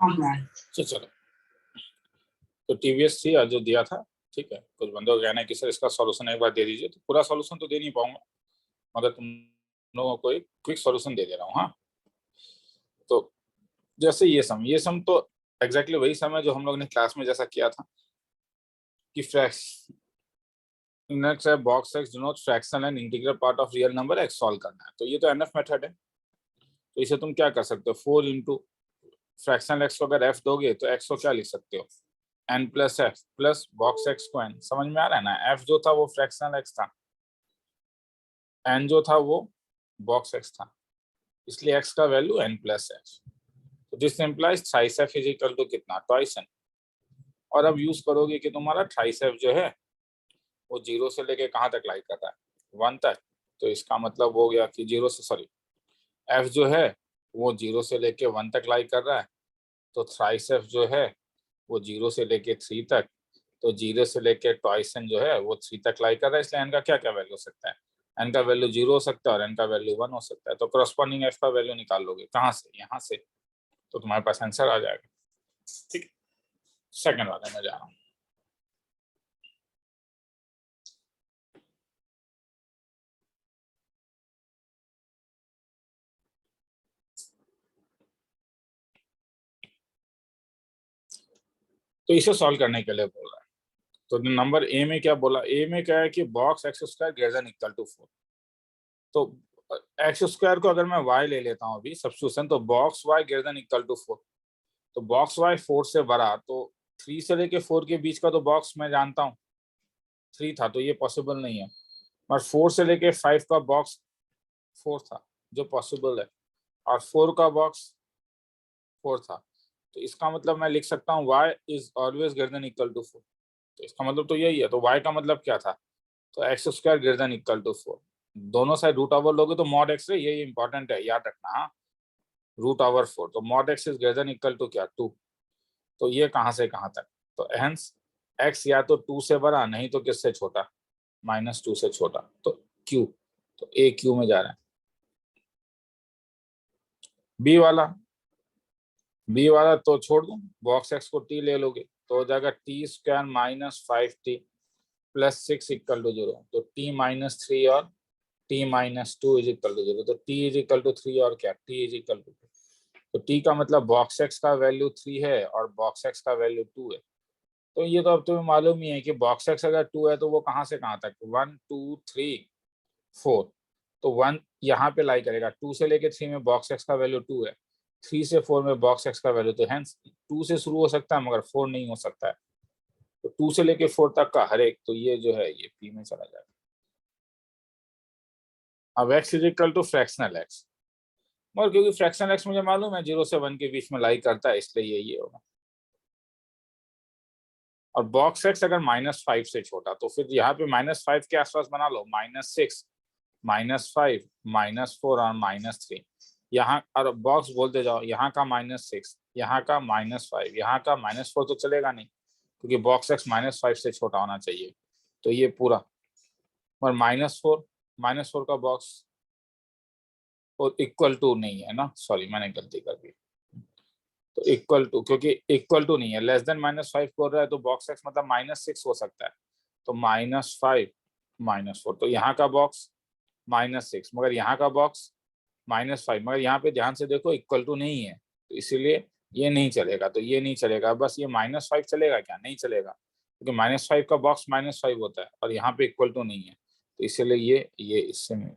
चलो तो टीवीएस थी जो दिया था, ठीक है। कुछ बंदों का कहना है कि सर इसका सॉल्यूशन एक बार दे दीजिए, तो पूरा सॉल्यूशन तो दे नहीं पाऊंगा, मगर तुम लोगों को एक क्विक सॉल्यूशन दे दे रहा हूँ। हाँ, तो जैसे ये सम तो एग्जैक्टली वही सम है जो हम लोग ने क्लास में जैसा किया था कि नेक्स्ट है box x denotes fraction and integral part of real number x solve करना है। तो ये तो एनएफ मेथड है, तो इसे तुम क्या कर सकते हो, 4 इंटू फ्रैक्शन एक्स को अगर एफ दोगे तो एक्स को क्या लिख सकते हो, n plus f plus box x को एन। समझ में आ रहा है ना, एफ जो था वो फ्रैक्शनल एक्स था, एन जो था वो बॉक्स एक्स था, इसलिए एक्स का वैल्यू एन प्लस एक्स। तो this implies thrice f is equal to कितना, ट्वाइस एन। और अब यूज करोगे कि तुम्हारा थ्राइस एफ जो है वो 0 से लेके कहाँ तक लाई कर रहा है, 1 तक। तो इसका मतलब हो गया कि एफ जो है वो 0 से लेके 1 तक लाई कर रहा है, तो थ्राइस एफ जो है वो 0 से लेके 3 तक, तो 0 से लेके ट्वाइस एन जो है वो 3 तक लाई कर रहा है, इसलिए एन का क्या क्या वैल्यू हो सकता है, एन का वैल्यू 0 हो सकता है और एन का वैल्यू 1 हो सकता है। तो करस्पॉन्डिंग एफ का वैल्यू निकाल लोगे कहाँ से, यहाँ से, तो तुम्हारे पास आंसर आ जाएगा। ठीक, सेकंड वाले में जा रहा हूँ। तो इसे सॉल्व करने के लिए बोल रहा है, तो नंबर ए में क्या बोला, ए में क्या है कि box x square greater than equal to 4। तो एक्स स्क्वायर को अगर मैं वाई ले लेता हूँ अभी सब्स्टिट्यूशन, तो box y greater than equal to 4। तो बॉक्स वाई 4 से बड़ा, तो 3 से लेके 4 के बीच का तो बॉक्स मैं जानता हूँ 3 था, तो ये पॉसिबल नहीं है। और 4 से लेके 5 का बॉक्स 4 था जो पॉसिबल है, और 4 का बॉक्स 4 था। तो इसका मतलब मैं लिख सकता हूँ y is always greater than equal to 4। तो इसका मतलब तो यही है। तो y का मतलब क्या था, तो x square greater than equal to 4। दोनों साइड रूट ओवर लोगे तो मॉड एक्स है, ये इंपॉर्टेंट है, याद रखना। हाँ, रूट ओवर 4, तो mod x is greater than equal to क्या, 2। तो ये कहाँ से कहाँ तक, तो हेंस एक्स या तो 2 से बड़ा, नहीं तो किससे छोटा, -2 से छोटा। तो क्यू, तो ए क्यू में जा रहा है। बी वाला तो छोड़ दूं, बॉक्स एक्स को टी ले लोगे तो हो जाएगा t square -5t plus 6 equal to 0। तो t -3 और t -2 इज इक्वल टू 0। तो t इज इक्वल टू 3 और क्या, t इज इक्वल टू 2। तो t का मतलब बॉक्स एक्स का वैल्यू 3 है और बॉक्स एक्स का वैल्यू 2 है। तो ये तो अब तुम्हें मालूम ही है कि बॉक्स एक्स अगर 2 है तो वो कहाँ से कहाँ तक, 1 2 3 4। तो 1 यहाँ पे लाई करेगा, 2 से लेके 3 में बॉक्स एक्स का वैल्यू 2 है, 3 से 4 में बॉक्स एक्स का वैल्यू, तो हेंस 2 से शुरू हो सकता है मगर 4 नहीं हो सकता है। तो 2 से लेके 4 तक का हर एक, तो ये जो है ये पी में चला जाएगा। अब x is equal to fractional x, मगर क्योंकि फ्रैक्शनल एक्स मुझे मालूम है 0 से 1 के बीच में लाई करता है, इसलिए ये होगा। और बॉक्स एक्स अगर -5 से छोटा, तो फिर यहाँ पे -5 के आसपास बना लो, -6 -5 -4 और -3। यहाँ और बॉक्स बोलते जाओ, यहाँ का -6, यहाँ का -5, यहाँ का -4 तो चलेगा नहीं, क्योंकि बॉक्स एक्स -5 से छोटा होना चाहिए। तो ये पूरा, और -4 का बॉक्स और इक्वल टू नहीं है ना, सॉरी मैंने गलती कर दी। तो इक्वल टू, क्योंकि इक्वल टू नहीं है, लेस देन -5 बोल रहा है, तो बॉक्स एक्स मतलब -6 हो सकता है। तो -5 -4, तो यहाँ का बॉक्स -6, मगर यहाँ का बॉक्स -5, मगर यहाँ पे ध्यान से देखो इक्वल टू नहीं है, तो इसीलिए ये नहीं चलेगा। तो ये नहीं चलेगा, बस ये -5 चलेगा क्या, नहीं चलेगा, क्योंकि -5 का बॉक्स -5 होता है और यहाँ पे इक्वल टू नहीं है, तो इसीलिए ये इससे नहीं।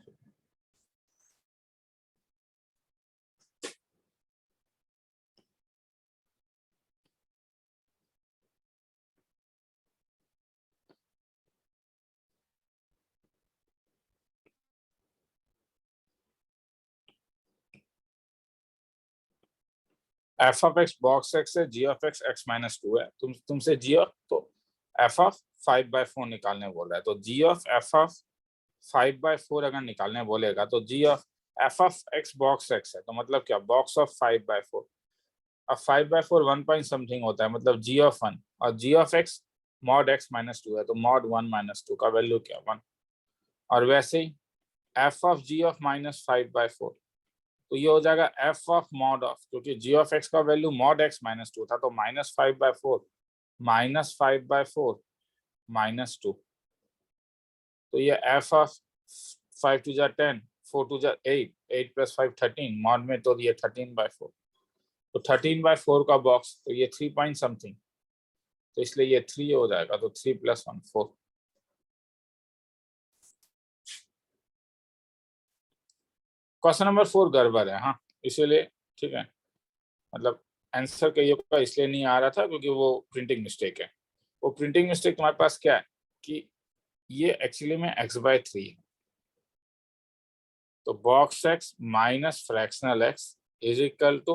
F of x box x है, जी ऑफ एक्स x-2 है, तुमसे जी ऑफ, तो एफ ऑफ 5/4 निकालने बोल रहा है, तो जी ऑफ एफ ऑफ 5/4 अगर निकालने बोलेगा, तो g of f of x box x है, तो मतलब क्या, बॉक्स ऑफ 5/4। अब 5/4 1 पॉइंट समथिंग होता है, मतलब जी ऑफ 1, और जी ऑफ एक्स मॉड x-2 है, तो मॉड 1 - 2 का वैल्यू क्या, 1। और वैसे ही एफ ऑफ जी ऑफ -5/4, तो ये हो जाएगा एफ ऑफ मॉड ऑफ, क्योंकि जी ऑफ एक्स का value mod x minus two था, तो -5/4 -5/4 -2। तो ये एफ ऑफ 5 2 जा 10, 4 2 जा 8, 8 + 5 13, मॉड में तो ये 13/4, तो 13/4 का बॉक्स, तो ये 3 पॉइंट समथिंग, तो इसलिए ये 3 हो जाएगा, तो 3 + 1 4। क्वेश्चन नंबर 4 गड़बड़ है, हाँ, इसीलिए, ठीक है, मतलब आंसर कहिए का इसलिए नहीं आ रहा था क्योंकि वो प्रिंटिंग मिस्टेक है। वो प्रिंटिंग मिस्टेक तुम्हारे पास क्या है कि ये एक्चुअली में x/3 है, तो box x minus fractional x is equal to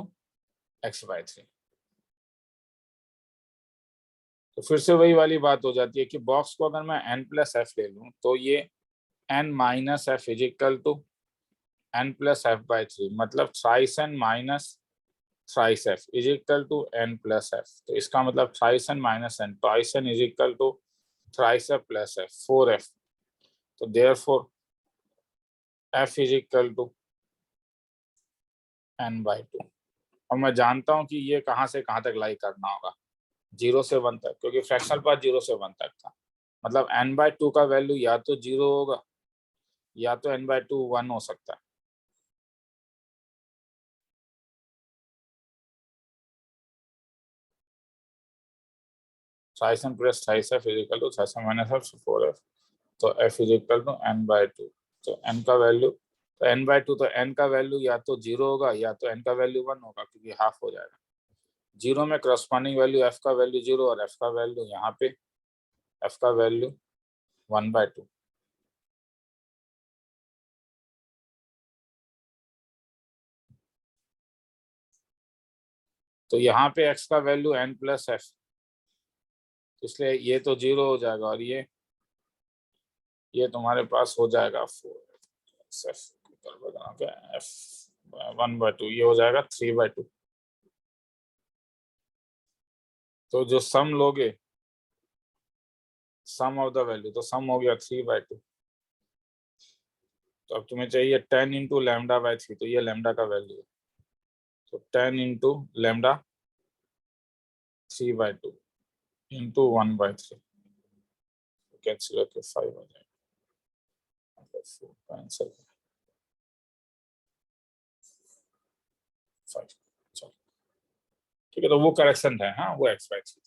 x/3। तो फिर से वही वाली बात हो जाती है कि बॉक्स को अगर मैं n+f ले लूं तो ये n-f is equal to n+f/3, मतलब thrice n minus thrice f is equal to n+f। तो इसका मतलब thrice n minus n, twice n is equal to thrice f plus f, 4f। तो therefore f is equal to n/2। और मैं जानता हूं कि ये कहां से कहां तक लाई करना होगा, 0 से 1 तक, क्योंकि फ्रैक्शनल पार्ट 0 से 1 तक था, मतलब n/2 का वैल्यू या तो 0 होगा या तो n/2 1 हो सकता है। Thrice n plus thrice f is equal to thrice n minus f, 4f। तो f is equal to n/2। तो n का वैल्यू, तो n/2, तो n का वैल्यू या तो 0 होगा या तो n का वैल्यू 1 होगा, क्योंकि हाफ हो जाएगा। 0 में करस्पॉन्डिंग वैल्यू f का वैल्यू 0 और f का वैल्यू यहाँ पे f का वैल्यू 1/2। तो यहाँ पे x का वैल्यू n+f, इसलिए ये तो 0 हो जाएगा, और ये तुम्हारे पास हो जाएगा 4f, 1/2, ये हो जाएगा 3/2। तो जो सम लोगे, सम ऑफ द वैल्यू, तो सम हो गया 3/2। तो अब तुम्हें चाहिए 10 इंटू λ/3, तो ये लैम्डा का वैल्यू है, तो 10 इंटू लैम्डा 3/2 इंटू 1/3, कैंसिल होकर 5 हो जाएगा, आंसर 5। चलो ठीक है, तो वो करेक्शन है, हाँ, वो x/3।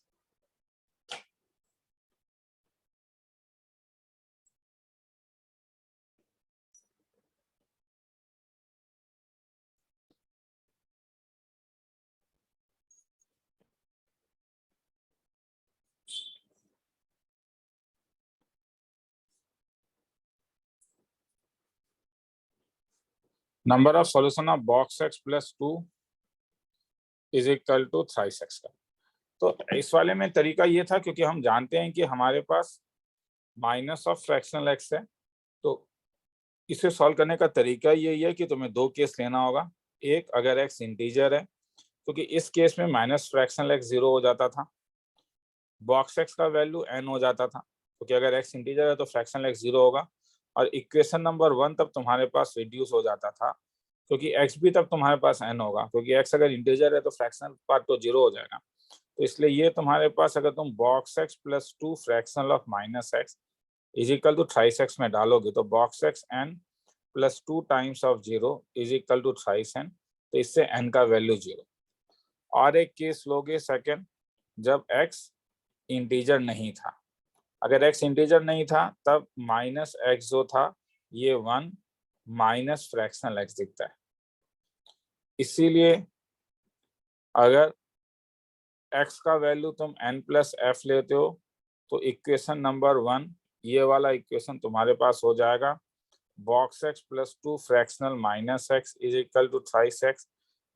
Number of solution of box x plus 2 is equal to thrice x का। तो इस वाले में तरीका ये था, क्योंकि हम जानते हैं कि हमारे पास माइनस ऑफ फ्रैक्शनल x है, तो इसे सॉल्व करने का तरीका यही है कि तुम्हें दो केस लेना होगा। एक, अगर x इंटीजर है, क्योंकि इस केस में माइनस फ्रैक्शनल x 0 हो जाता था, बॉक्स x का वैल्यू n हो जाता था, क्योंकि अगर x इंटीजर है तो फ्रैक्शनल x 0 होगा, और इक्वेशन नंबर 1 तब तुम्हारे पास रिड्यूस हो जाता था, क्योंकि x भी तब तुम्हारे पास n होगा, क्योंकि x अगर इंटीजर है तो फ्रैक्शनल पार्ट तो 0 हो जाएगा। तो इसलिए ये तुम्हारे पास, अगर तुम box x plus 2 fractional of minus x is equal to thrice x में डालोगे, तो box x n plus 2 times of 0 is equal to thrice n, तो इससे n का वैल्यू 0। और एक केस लोगे सेकंड, जब x इंटीजर नहीं था, अगर x इंटीजर नहीं था तब माइनस x जो था ये 1 माइनस फ्रैक्शनल x दिखता है। इसीलिए अगर x का वैल्यू तुम n+f लेते हो, तो इक्वेशन नंबर 1, ये वाला इक्वेशन तुम्हारे पास हो जाएगा, box x plus 2 fractional minus x is equal to thrice x,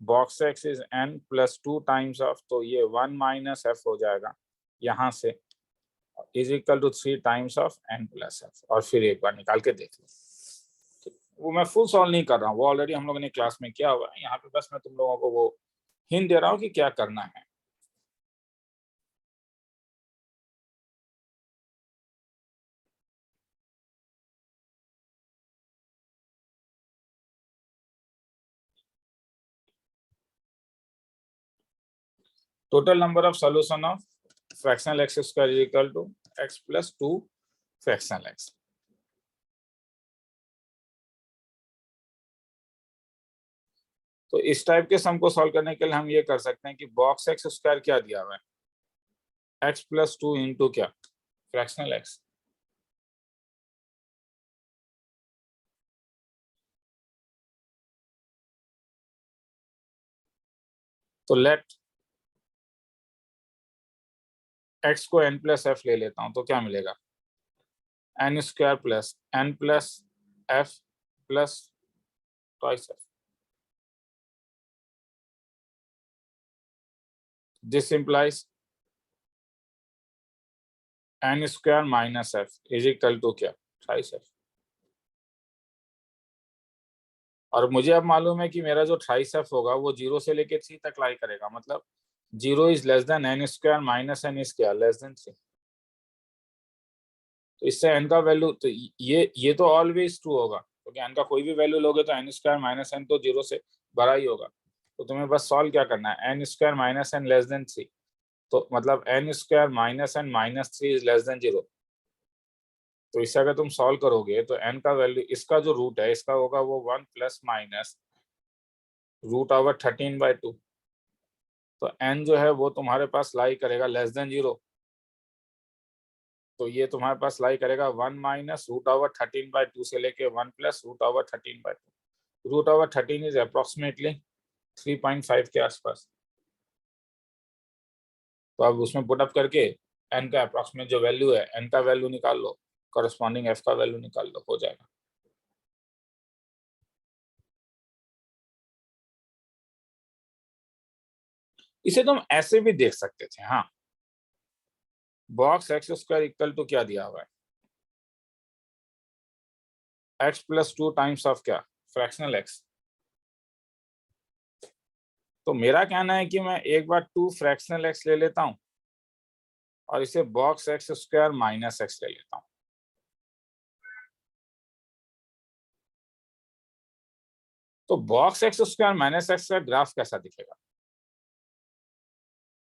box x is n plus 2 times of, तो ये 1 माइनस f हो जाएगा यहाँ से, is equal to 3 times of n+f, और फिर एक बार निकाल के देख लो। वो मैं फुल सॉल्व नहीं कर रहा हूँ, वो ऑलरेडी हम लोगों ने क्लास में किया हुआ है, यहाँ पे बस मैं तुम लोगों को वो हिंट दे रहा हूँ कि क्या करना है। Total number of solution of fractional x square is equal to x plus 2 fractional x. तो इस टाइप के सम को सॉल्व करने के लिए हम ये कर सकते हैं कि बॉक्स एक्स स्क्वायर क्या दिया हुआ है, एक्स प्लस 2 इंटू क्या, फ्रैक्शनल एक्स। तो लेट एक्स को एन प्लस एफ ले लेता हूं, तो क्या मिलेगा, n square plus n plus f plus twice f. This implies n square minus f is equal to क्या, ट्वाइस एफ। और मुझे अब मालूम है कि मेरा जो ट्राइस एफ होगा वो 0 से लेके 3 तक लाई करेगा, मतलब 0 is less than n square minus n square less than 3। तो इससे एन का वैल्यू तो ये तो ऑलवेज ट्रू होगा, क्योंकि एन का कोई भी वैल्यू लोगे तो एन स्क्वायर माइनस एन तो 0 से बड़ा ही होगा। तो तुम्हें बस सॉल्व क्या करना है, n square minus n less than 3, तो मतलब n square minus n minus 3 is less than 0। तो इससे अगर तुम सॉल्व करोगे तो एन का वैल्यू, इसका जो रूट है इसका होगा वो 1 प्लस माइनस रूट ओवर 13/2। तो एन जो है वो तुम्हारे पास लाई करेगा लेस देन 0। तो ये तुम्हारे पास लाई करेगा 1 माइनस रूट ओवर 13/2 से लेके 1 plus root over 13/2। Root over 13 is approximately 3.5 के आसपास। तो अब उसमें पुट अप करके एन का अप्रोक्सीमेट जो वैल्यू है, एन का वैल्यू निकाल लो, करस्पॉन्डिंग एफ का वैल्यू निकाल लो, हो जाएगा। इसे तुम ऐसे भी देख सकते थे, हाँ, box x square equal to क्या दिया हुआ है, एक्स प्लस 2 टाइम्स ऑफ क्या, फ्रैक्शनल एक्स। तो मेरा कहना है कि मैं एक बार 2 फ्रैक्शनल एक्स ले लेता हूं और इसे box x square minus x ले लेता हूं। तो box x square minus x का ग्राफ कैसा दिखेगा,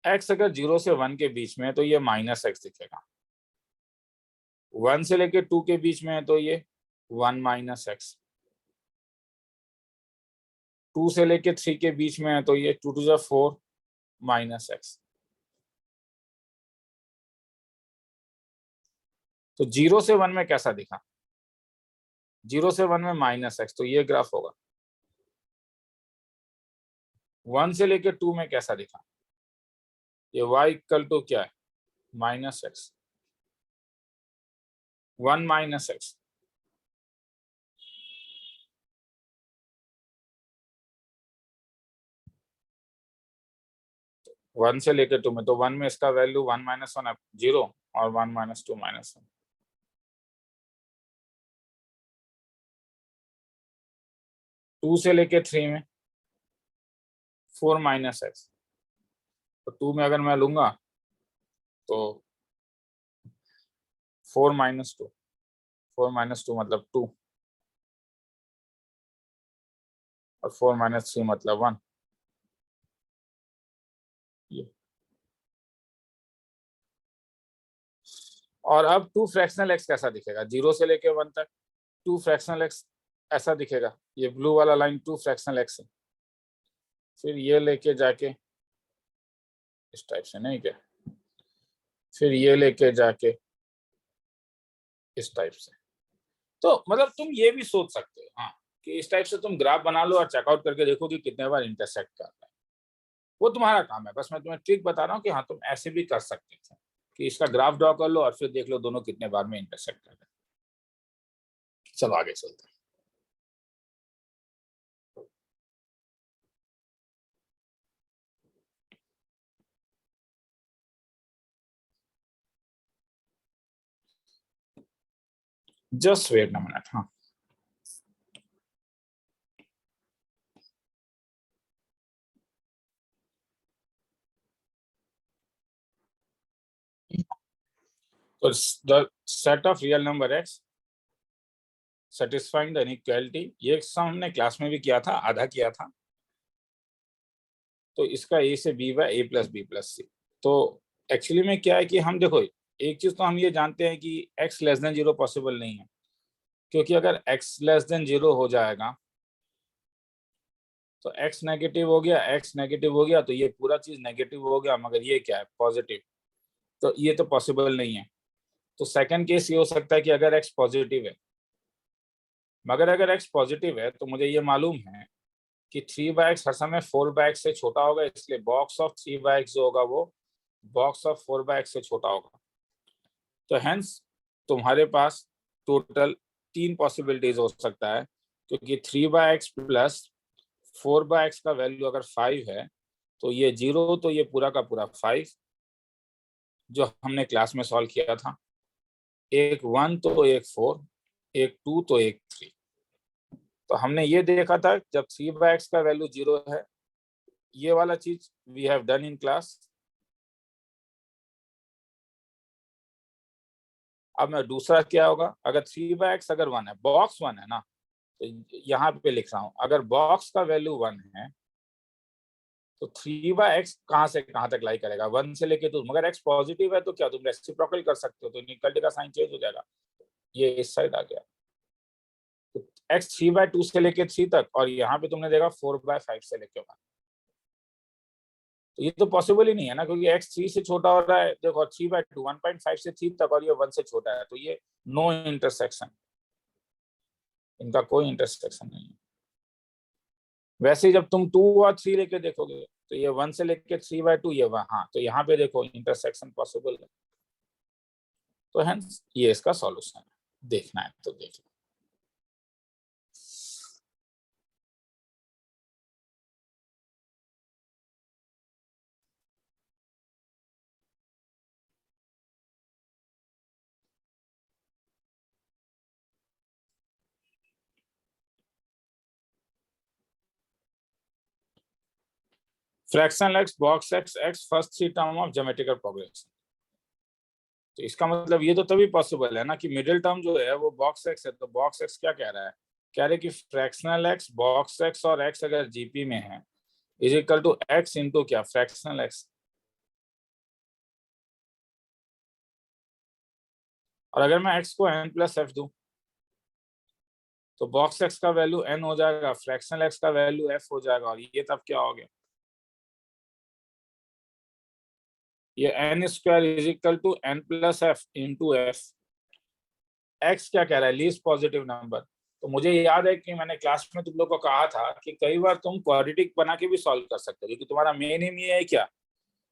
एक्स अगर 0 से 1 के बीच में है तो ये माइनस एक्स दिखेगा, 1 से लेके 2 के बीच में है तो ये 1 माइनस एक्स, 2 से लेके 3 के बीच में है तो ये 2 टू द 4 माइनस एक्स। तो 0 से 1 में कैसा दिखा, 0 से 1 में माइनस एक्स, तो ये ग्राफ होगा। 1 से लेके 2 में कैसा दिखा, ये y इक्वल टू क्या है, minus x, 1 minus x. One से लेके 2 में, तो 1 में इसका वैल्यू 1 माइनस 1 0 और 1 माइनस 2 माइनस 1। 2 से लेके 3 में 4 माइनस एक्स। तो 2 में अगर मैं लूंगा तो 4 माइनस 2, 4 माइनस 2 मतलब 2 और 4 माइनस 3 मतलब 1। और अब 2 फ्रैक्शनल एक्स कैसा दिखेगा, 0 से लेके 1 तक 2 फ्रैक्शनल एक्स ऐसा दिखेगा, ये ब्लू वाला लाइन 2 फ्रैक्शनल एक्स है। फिर ये लेके जाके इस टाइप से, नहीं क्या, फिर ये लेके जाके इस टाइप से। तो मतलब तुम ये भी सोच सकते हो, हाँ, कि इस टाइप से तुम ग्राफ बना लो और चेकआउट करके देखो कि कितने बार इंटरसेक्ट कर रहा है। वो तुम्हारा काम है, बस मैं तुम्हें ट्रिक बता रहा हूँ कि हाँ तुम ऐसे भी कर सकते थे कि इसका ग्राफ ड्रॉ कर लो और फिर देख लो दोनों कितने बार में इंटरसेक्ट कर रहे हैं। चलो आगे चलते हैं। जस्ट वेट अ मिनट, हाँ। तो the set of real number x satisfying the inequality, ये सम हमने क्लास में भी किया था, आधा किया था। तो इसका ए से बी बाय ए प्लस बी प्लस सी। तो एक्चुअली में क्या है कि हम देखो, एक चीज तो हम ये जानते हैं कि x लेस देन 0 पॉसिबल नहीं है, क्योंकि अगर x लेस देन 0 हो जाएगा तो x नेगेटिव हो गया, x नेगेटिव हो गया तो ये पूरा चीज नेगेटिव हो गया, मगर ये क्या है, पॉजिटिव। तो ये तो पॉसिबल नहीं है। तो सेकंड केस ये हो सकता है कि अगर x पॉजिटिव है, मगर अगर x पॉजिटिव है तो मुझे ये मालूम है कि 3/x हर समय 4/x से छोटा होगा, इसलिए बॉक्स ऑफ 3/x जो होगा वो बॉक्स ऑफ 4/x से छोटा होगा। तो हेंस तुम्हारे पास टोटल 3 पॉसिबिलिटीज हो सकता है, क्योंकि 3/x प्लस 4/x का वैल्यू अगर 5 है तो ये 0, तो ये पूरा का पूरा 5 जो हमने क्लास में सॉल्व किया था, एक 1 तो एक 4, एक 2 तो एक 3। तो हमने ये देखा था जब 3/x का वैल्यू 0 है, ये वाला चीज we have done in class. अब मैं दूसरा क्या होगा, अगर 3/x अगर 1 है, बॉक्स 1 है ना, तो यहाँ पे लिख रहा हूँ, अगर बॉक्स का वैल्यू 1 है तो 3/x कहाँ से कहाँ तक लाई करेगा, 1 से लेके 2, मगर x पॉजिटिव है तो क्या तुम रेसिप्रोकल कर सकते हो, तो इनइक्वालिटी का साइन चेंज हो जाएगा, ये इस साइड आ गया। तो x 3/2 से लेके 3 तक, और यहाँ पे तुमने देखा 4/5 से लेके 1। तो ये तो पॉसिबल ही नहीं है ना, क्योंकि x 3 से छोटा हो रहा है, देखो 3/2 1.5 से 3 तक, और ये 1 से छोटा है, तो ये नो इंटरसेक्शन, इनका कोई इंटरसेक्शन नहीं है। वैसे ही जब तुम 2 और 3 लेके देखोगे तो ये 1 से लेके 3/2 ये वहां, तो यहाँ पे देखो इंटरसेक्शन पॉसिबल है। तो हेंस ये इसका सॉल्यूशन है, देखना है तो देख लो। Fraction x box x x first 3 term of geometrical progression. तो इसका मतलब ये तो तभी पॉसिबल है ना कि मिडिल टर्म जो है वो बॉक्स एक्स है, तो बॉक्स एक्स क्या कह रहा है, कह रहे कि फ्रैक्शनल एक्स बॉक्स एक्स और एक्स अगर जीपी में है is equal to x into क्या, फ्रैक्शनल एक्स। और अगर मैं एक्स को एन प्लस एफ दूं तो बॉक्स एक्स का वैल्यू एन हो जाएगा, फ्रैक्शनल एक्स का वैल्यू एफ हो जाएगा, और ये तब क्या हो गया, ये n square is equal to n plus f into f. X क्या कह रहा है, लीस्ट पॉजिटिव नंबर। तो मुझे याद है कि मैंने क्लास में तुम लोग को कहा था कि कई बार तुम क्वाड्रेटिक बना के भी सॉल्व कर सकते हो, क्योंकि तुम्हारा मेन एम ये है क्या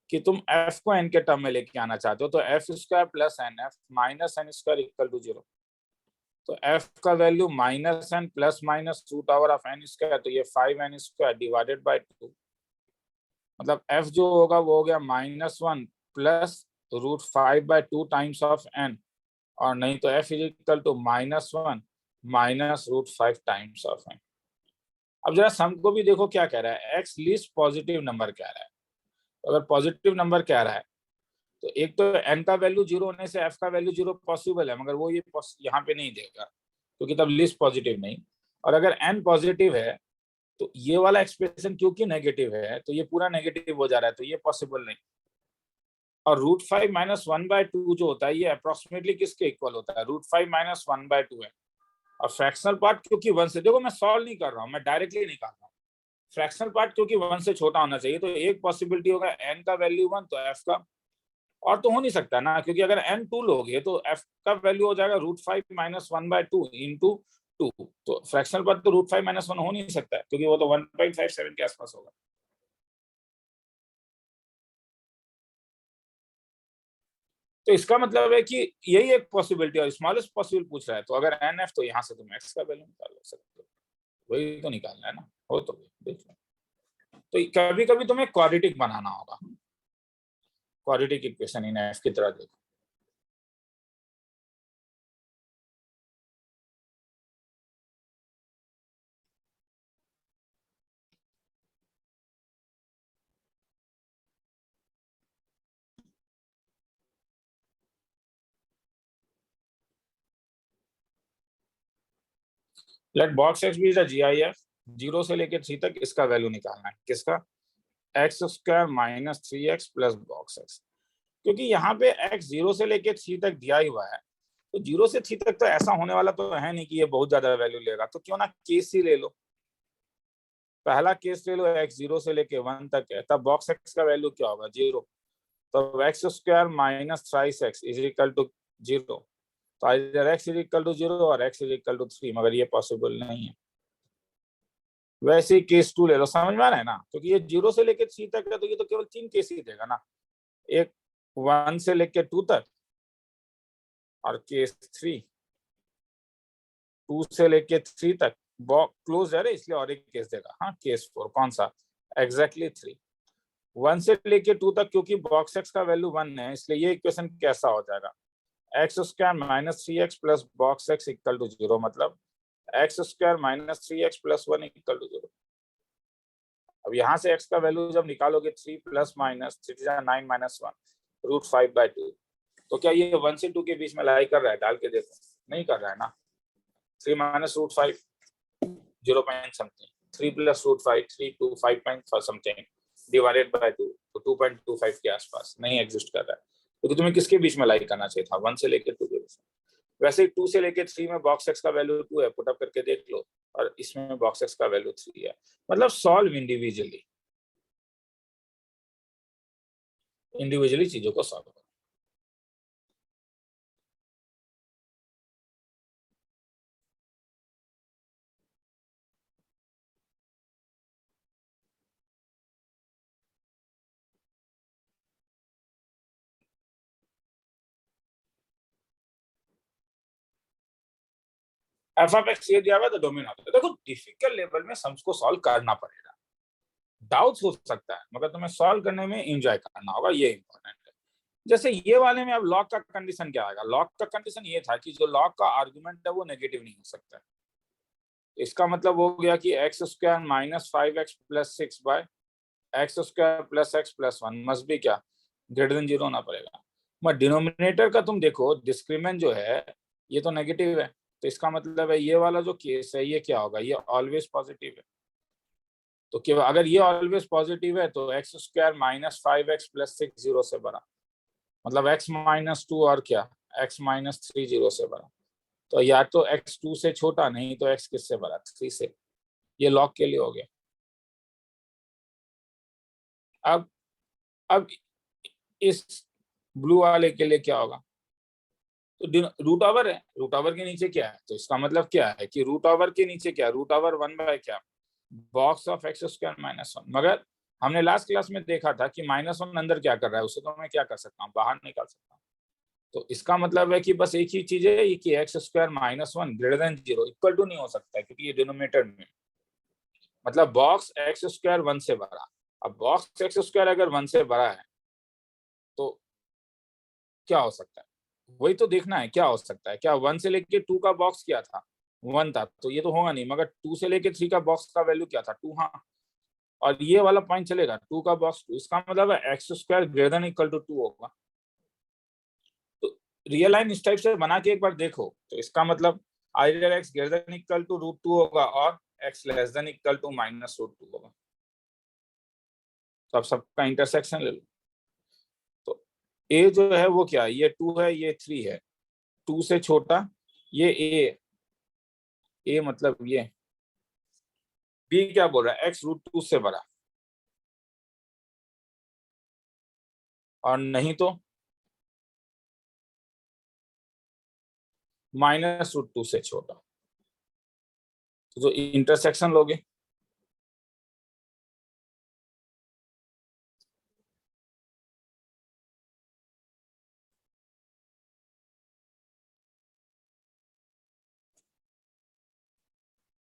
कि तुम एफ को एन के टर्म में लेके आना चाहते हो, तो f square plus n f minus n square equal to 0। तो एफ का value minus n plus minus root over of n square, तो ये 5n स्क्वायर डिवाइडेड बाय 2, मतलब एफ जो होगा वो हो गया -1 प्लस √5/2 टाइम्स ऑफ एन, और नहीं तो f is equal to -1 minus √5 times of n. अब जरा सम को भी देखो क्या कह रहा है, एक्स लीस्ट पॉजिटिव नंबर कह रहा है। तो अगर पॉजिटिव नंबर कह रहा है तो एक तो एन का वैल्यू 0 होने से एफ का वैल्यू 0 पॉसिबल है, मगर वो ये यहाँ पे नहीं देगा क्योंकि तब लीस्ट पॉजिटिव नहीं। और अगर एन पॉजिटिव है तो ये वाला एक्सप्रेशन क्योंकि नेगेटिव है तो ये पूरा नेगेटिव हो जा रहा है, तो ये पॉसिबल नहीं। और √5 माइनस 1/2 जो होता है ये अप्रोक्सीमेटली किसके इक्वल होता है, √5 माइनस 1/2 है। और फ्रैक्शनल पार्ट क्योंकि 1 से, देखो मैं सॉल्व नहीं कर रहा हूँ, मैं डायरेक्टली निकाल रहा हूँ, फ्रैक्शनल पार्ट क्योंकि 1 से छोटा होना चाहिए, तो एक पॉसिबिलिटी होगा एन का वैल्यू 1 तो एफ का, और तो हो नहीं सकता ना, क्योंकि अगर एन 2 लोगे तो एफ का वैल्यू हो जाएगा √5 माइनस 1/2 इंटू 2, तो फ्रैक्शनल पार्ट तो √5 माइनस 1 हो नहीं सकता है, क्योंकि वो तो 1.57 के आसपास होगा। तो इसका मतलब है कि यही एक पॉसिबिलिटी और स्मॉलेस्ट पॉसिबल पूछ रहा है, तो अगर एन एफ तो यहाँ से तुम एक्स का वैल्यू निकाल सकते हो, वही तो निकालना है ना, हो तो देख लो। तो कभी कभी तुम्हें क्वाड्रेटिक बनाना होगा, क्वाड्रेटिक इक्वेशन इन एफ की तरह देखो। Let box x be the GIF, 0 से लेकर 3 तक इसका वैल्यू निकालना है, किसका, x square minus 3x plus box x, क्योंकि यहाँ पे x 0 से लेके 3 तक दिया ही हुआ है, तो 0 से 3 तक तो ऐसा होने वाला तो है नहीं कि ये बहुत ज्यादा वैल्यू लेगा, तो क्यों ना केस ही ले लो। पहला केस ले लो, x 0 से लेके 1 तक है, तब बॉक्स एक्स का वैल्यू क्या होगा 0, तो x square minus thrice x is equal to 0, तो इधर x इज इक्वल टू 0 और x इज इक्वल टू 3, मगर ये पॉसिबल नहीं है। वैसे ही केस 2 ले लो, समझ में आ रहा है ना, क्योंकि ये 0 से लेके 3 तक है, तो ये तो केवल 3 केस ही देगा ना, एक 1 से लेके 2 तक, और केस 3 2 से लेके 3 तक क्लोज है इसलिए और एक केस देगा। हाँ, केस 4 कौन सा, एग्जैक्टली 3। 1 से लेके 2 तक, क्योंकि बॉक्स एक्स का वैल्यू 1 है, इसलिए ये इक्वेशन कैसा हो जाएगा, x square minus 3x plus box x equal to 0, मतलब x square minus 3x plus 1 equal to 0। अब यहाँ से x का वैल्यू जब निकालोगे 3 प्लस माइनस 3 9 माइनस 1 रूट 5/2, तो क्या ये 1 से 2 के बीच में लाई कर रहा है, डाल के देखो, नहीं कर रहा है ना। 3 minus root 5 0 point something, 3 plus root 5 3 to 5 point something divided by 2, तो 2.25 के आसपास नहीं एग्जिस्ट कर रहा है, क्योंकि तुम्हें किसके बीच में लाई करना चाहिए था, 1 से लेकर 2 के बीच में। वैसे ही 2 से लेके 3 में बॉक्स एक्स का वैल्यू 2 है, पुट अप करके देख लो, और इसमें बॉक्स एक्स का वैल्यू 3 है, मतलब सॉल्व इंडिविजुअली चीजों को सॉल्व करो। एफ ऑफ एक्स ये दिया हुआ तो डोमेन होता है, देखो डिफिकल्ट लेवल में सम्स को सॉल्व करना पड़ेगा, डाउट्स हो सकता है, मगर तुम्हें सॉल्व करने में एंजॉय करना होगा, ये इंपॉर्टेंट है। जैसे ये वाले में अब लॉग का कंडीशन क्या आएगा, लॉग का कंडीशन ये था कि जो लॉग का आर्गुमेंट है वो नेगेटिव नहीं हो सकता है, इसका मतलब हो गया कि x square minus 5x plus 6 by x square plus x plus 1 must भी क्या, ग्रेटर देन 0 होना पड़ेगा। मगर डिनोमिनेटर का तुम देखो, डिस्क्रीमेंट जो है ये तो नेगेटिव है, तो इसका मतलब है ये वाला जो केस है ये क्या होगा, ये ऑलवेज पॉजिटिव है, तो केवल अगर ये ऑलवेज पॉजिटिव है तो x square minus 5x plus 6 0 से बड़ा, मतलब x माइनस 2 और क्या, x माइनस 3 0 से बड़ा, तो या तो x 2 से छोटा, नहीं तो x किससे बड़ा, 3 से। ये लॉग के लिए हो गया। अब इस ब्लू वाले के लिए क्या होगा, तो रूट ओवर है, रूट ओवर के नीचे क्या है, तो इसका मतलब क्या है कि रूट ओवर के नीचे क्या, रूट ओवर 1 बाय क्या, box of x square minus 1। मगर हमने लास्ट क्लास में देखा था कि -1 अंदर क्या कर रहा है, उसे तो मैं क्या कर सकता हूँ, बाहर निकाल सकता हूँ। तो इसका मतलब है कि बस एक ही चीज है कि x square -1 greater than 0 equal to नहीं हो सकता है, क्योंकि ये डिनोमिनेटर में, मतलब बॉक्स एक्स स्क्वायर 1 से बड़ा। अब बॉक्स एक्स स्क्वायर अगर 1 से बड़ा है तो क्या हो सकता है, वही तो देखना है क्या हो सकता है, क्या 1 से लेके 2 का बॉक्स क्या था, 1 था, तो ये तो होगा नहीं, मगर 2 से लेके 3 का बॉक्स का वैल्यू क्या था, 2, हाँ, और ये वाला पॉइंट चलेगा 2 का बॉक्स 2, इसका मतलब है x square greater than equal to 2 होगा। तो रियल लाइन इस टाइप से बना के एक बार देखो, तो इसका मतलब either x greater than equal to √2 होगा और x less than equal to -√2 होगा। तो अब सबका इंटरसेक्शन ले लो, तो ए जो है वो क्या है, ये 2 है, ये 3 है, 2 से छोटा ये ए मतलब ये, बी क्या बोल रहा है, एक्स √2 से बड़ा, और नहीं तो -√2 से छोटा, तो जो इंटरसेक्शन लोगे,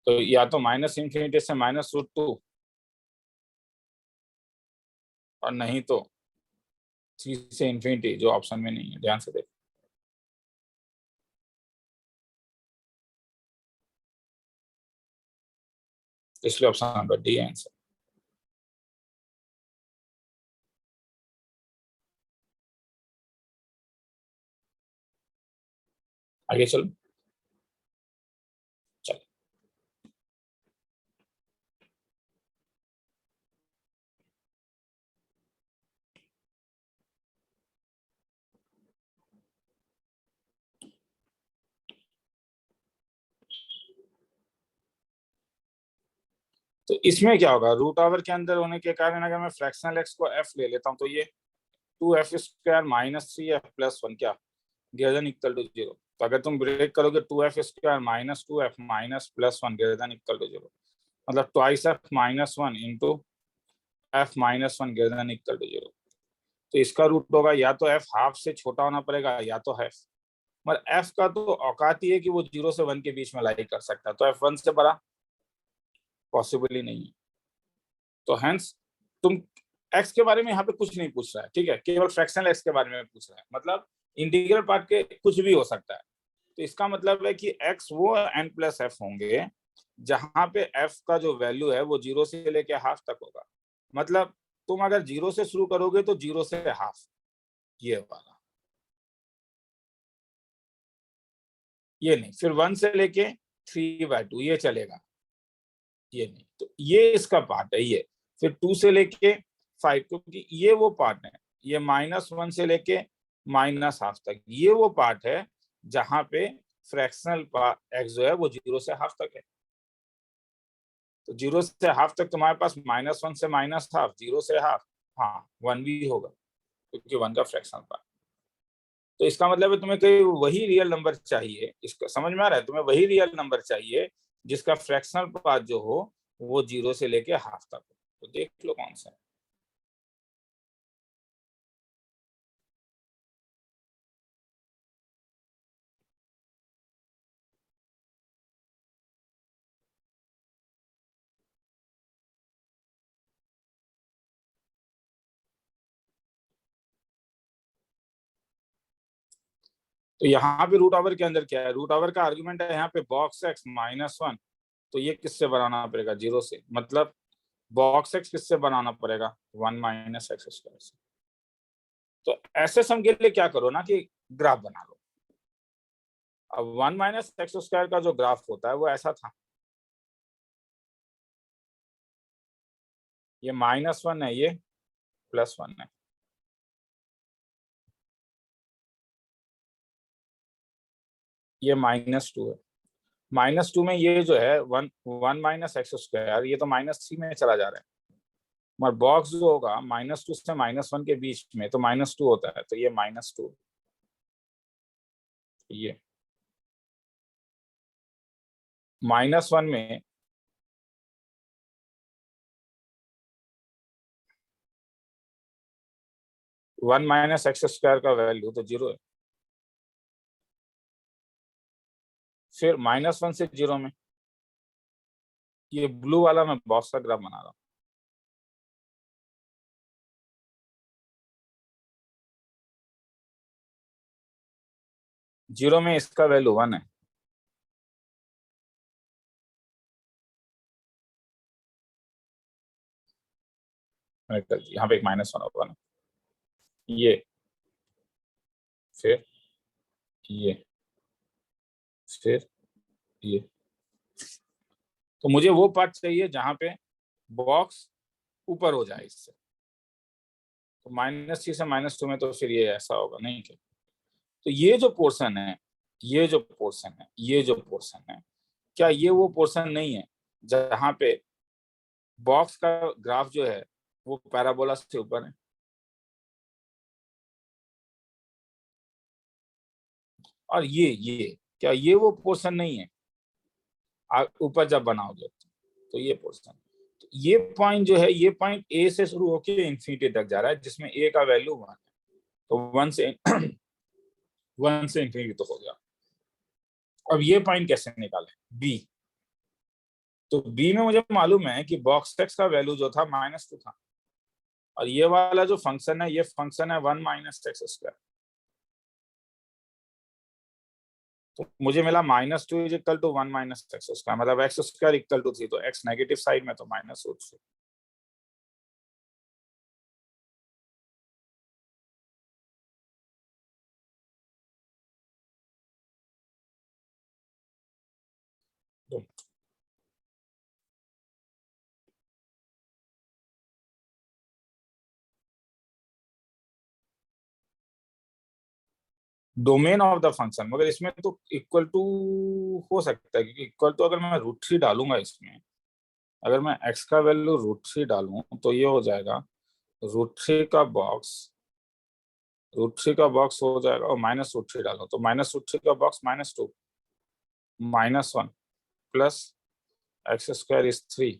तो या तो -∞ से -√2, और नहीं तो 3 से ∞, जो ऑप्शन में नहीं है, ध्यान से देखो। इसलिए ऑप्शन नंबर डी है आंसर। आगे चलो, चलो। तो इसमें क्या होगा, रूट ओवर के अंदर होने के कारण अगर मैं फ्रैक्शनल एक्स को एफ ले लेता हूँ तो ये 2f² माइनस 3f+1 क्या ग्रेटर देन इक्वल टू 0। तो अगर तुम ब्रेक करोगे 2f² minus 2f minus +1 greater than equal to 0, मतलब twice f minus 1 into f minus 1 greater than equal to 0। तो इसका रूट होगा या तो f हाफ से छोटा होना पड़ेगा या तो हाफ, मगर f का तो औकात ही है कि वो 0 से 1 के बीच में लाई कर सकता है, तो f 1 से बड़ा पॉसिबल ही नहीं है। तो हेंस तुम x के बारे में यहाँ पे कुछ नहीं पूछ रहा है, ठीक है, केवल फ्रैक्शनल x के बारे में पूछ रहा है, मतलब इंटीग्रल पार्ट के कुछ भी हो सकता है। तो इसका मतलब है कि x वो n+f होंगे जहां पे f का जो वैल्यू है वो 0 से लेके हाफ तक होगा। मतलब तुम अगर 0 से शुरू करोगे तो 0 से हाफ, ये वाला, ये नहीं, फिर 1 से लेके 3/2 ये चलेगा, ये नहीं। तो ये इसका पार्ट है, ये फिर 2 से लेके 5, क्योंकि ये वो पार्ट है, ये -1 से लेके -हाफ तक, ये वो पार्ट है जहां पे फ्रैक्शनल एक्स जो है वो 0 से हाफ तक है। तो 0 से हाफ तक तुम्हारे पास -1 से -हाफ, 0 से हाफ, हाँ 1 भी होगा क्योंकि 1 का फ्रैक्शनल पार्ट। तो इसका मतलब है तुम्हें कोई वही रियल नंबर चाहिए, इसका समझ में आ रहा है, तुम्हें वही रियल नंबर चाहिए जिसका फ्रैक्शनल पार्ट जो हो वो 0 से लेके हाफ तक हो। तो देख लो कौन सा है। तो यहाँ पे रूट ओवर के अंदर क्या है, रूट ओवर का आर्गुमेंट है यहाँ पे बॉक्स एक्स -1, तो ये किससे बनाना पड़ेगा, 0 से, मतलब बॉक्स एक्स किससे बनाना पड़ेगा, 1 - x² से। तो ऐसे सम के लिए क्या करो ना कि ग्राफ बना लो। अब 1 - x² का जो ग्राफ होता है वो ऐसा था, ये -1 है, ये +1 है, ये -2 है। -2 में ये जो है 1 - x², ये तो -3 में चला जा रहा है, मगर बॉक्स जो होगा -2 से -1 के बीच में तो -2 होता है, तो ये -2, ये -1 में 1 - x² का वैल्यू तो 0 है। फिर -1 से 0 में, ये ब्लू वाला मैं बॉक्स का ग्राफ बना रहा हूँ, जीरो में इसका वैल्यू 1 है, यहाँ पे एक -1 होगा ना, ये फिर ये फिर ये। तो मुझे वो पार्ट चाहिए जहां पे बॉक्स ऊपर हो जाए इससे, तो -3 से -2 में तो फिर ये ऐसा होगा नहीं क्या। तो ये जो पोर्शन है, ये जो पोर्शन है, ये जो पोर्शन है, क्या ये वो पोर्शन नहीं है जहां पे बॉक्स का ग्राफ जो है वो पैराबोला से ऊपर है। और ये क्या ये वो पोर्शन नहीं है ऊपर जब बनाओगे तो ये पोर्शन, तो ये पॉइंट जो है, ये पॉइंट ए से शुरू होकर इंफिनिटी तक जा रहा है जिसमें ए का वैल्यू 1 है, तो 1 से 1 से इंफिनिटी तो हो गया। अब ये पॉइंट कैसे निकाले, बी, तो बी में मुझे मालूम है कि बॉक्स एक्स का वैल्यू जो था -2 था, और ये वाला जो फंक्शन है ये फंक्शन है 1 - x², तो मुझे मिला -2 = 1 - x², मतलब x² = 3, तो x नेगेटिव साइड में तो -3। डोमेन ऑफ द फंक्शन, मगर इसमें तो इक्वल टू हो सकता है, क्योंकि इक्वल टू अगर मैं √3 डालूंगा इसमें अगर मैं x का वैल्यू √3 डालूं तो ये हो जाएगा √3 का बॉक्स हो जाएगा, और -√3 डालो तो -√3 का बॉक्स -2 -1 प्लस x² इज 3,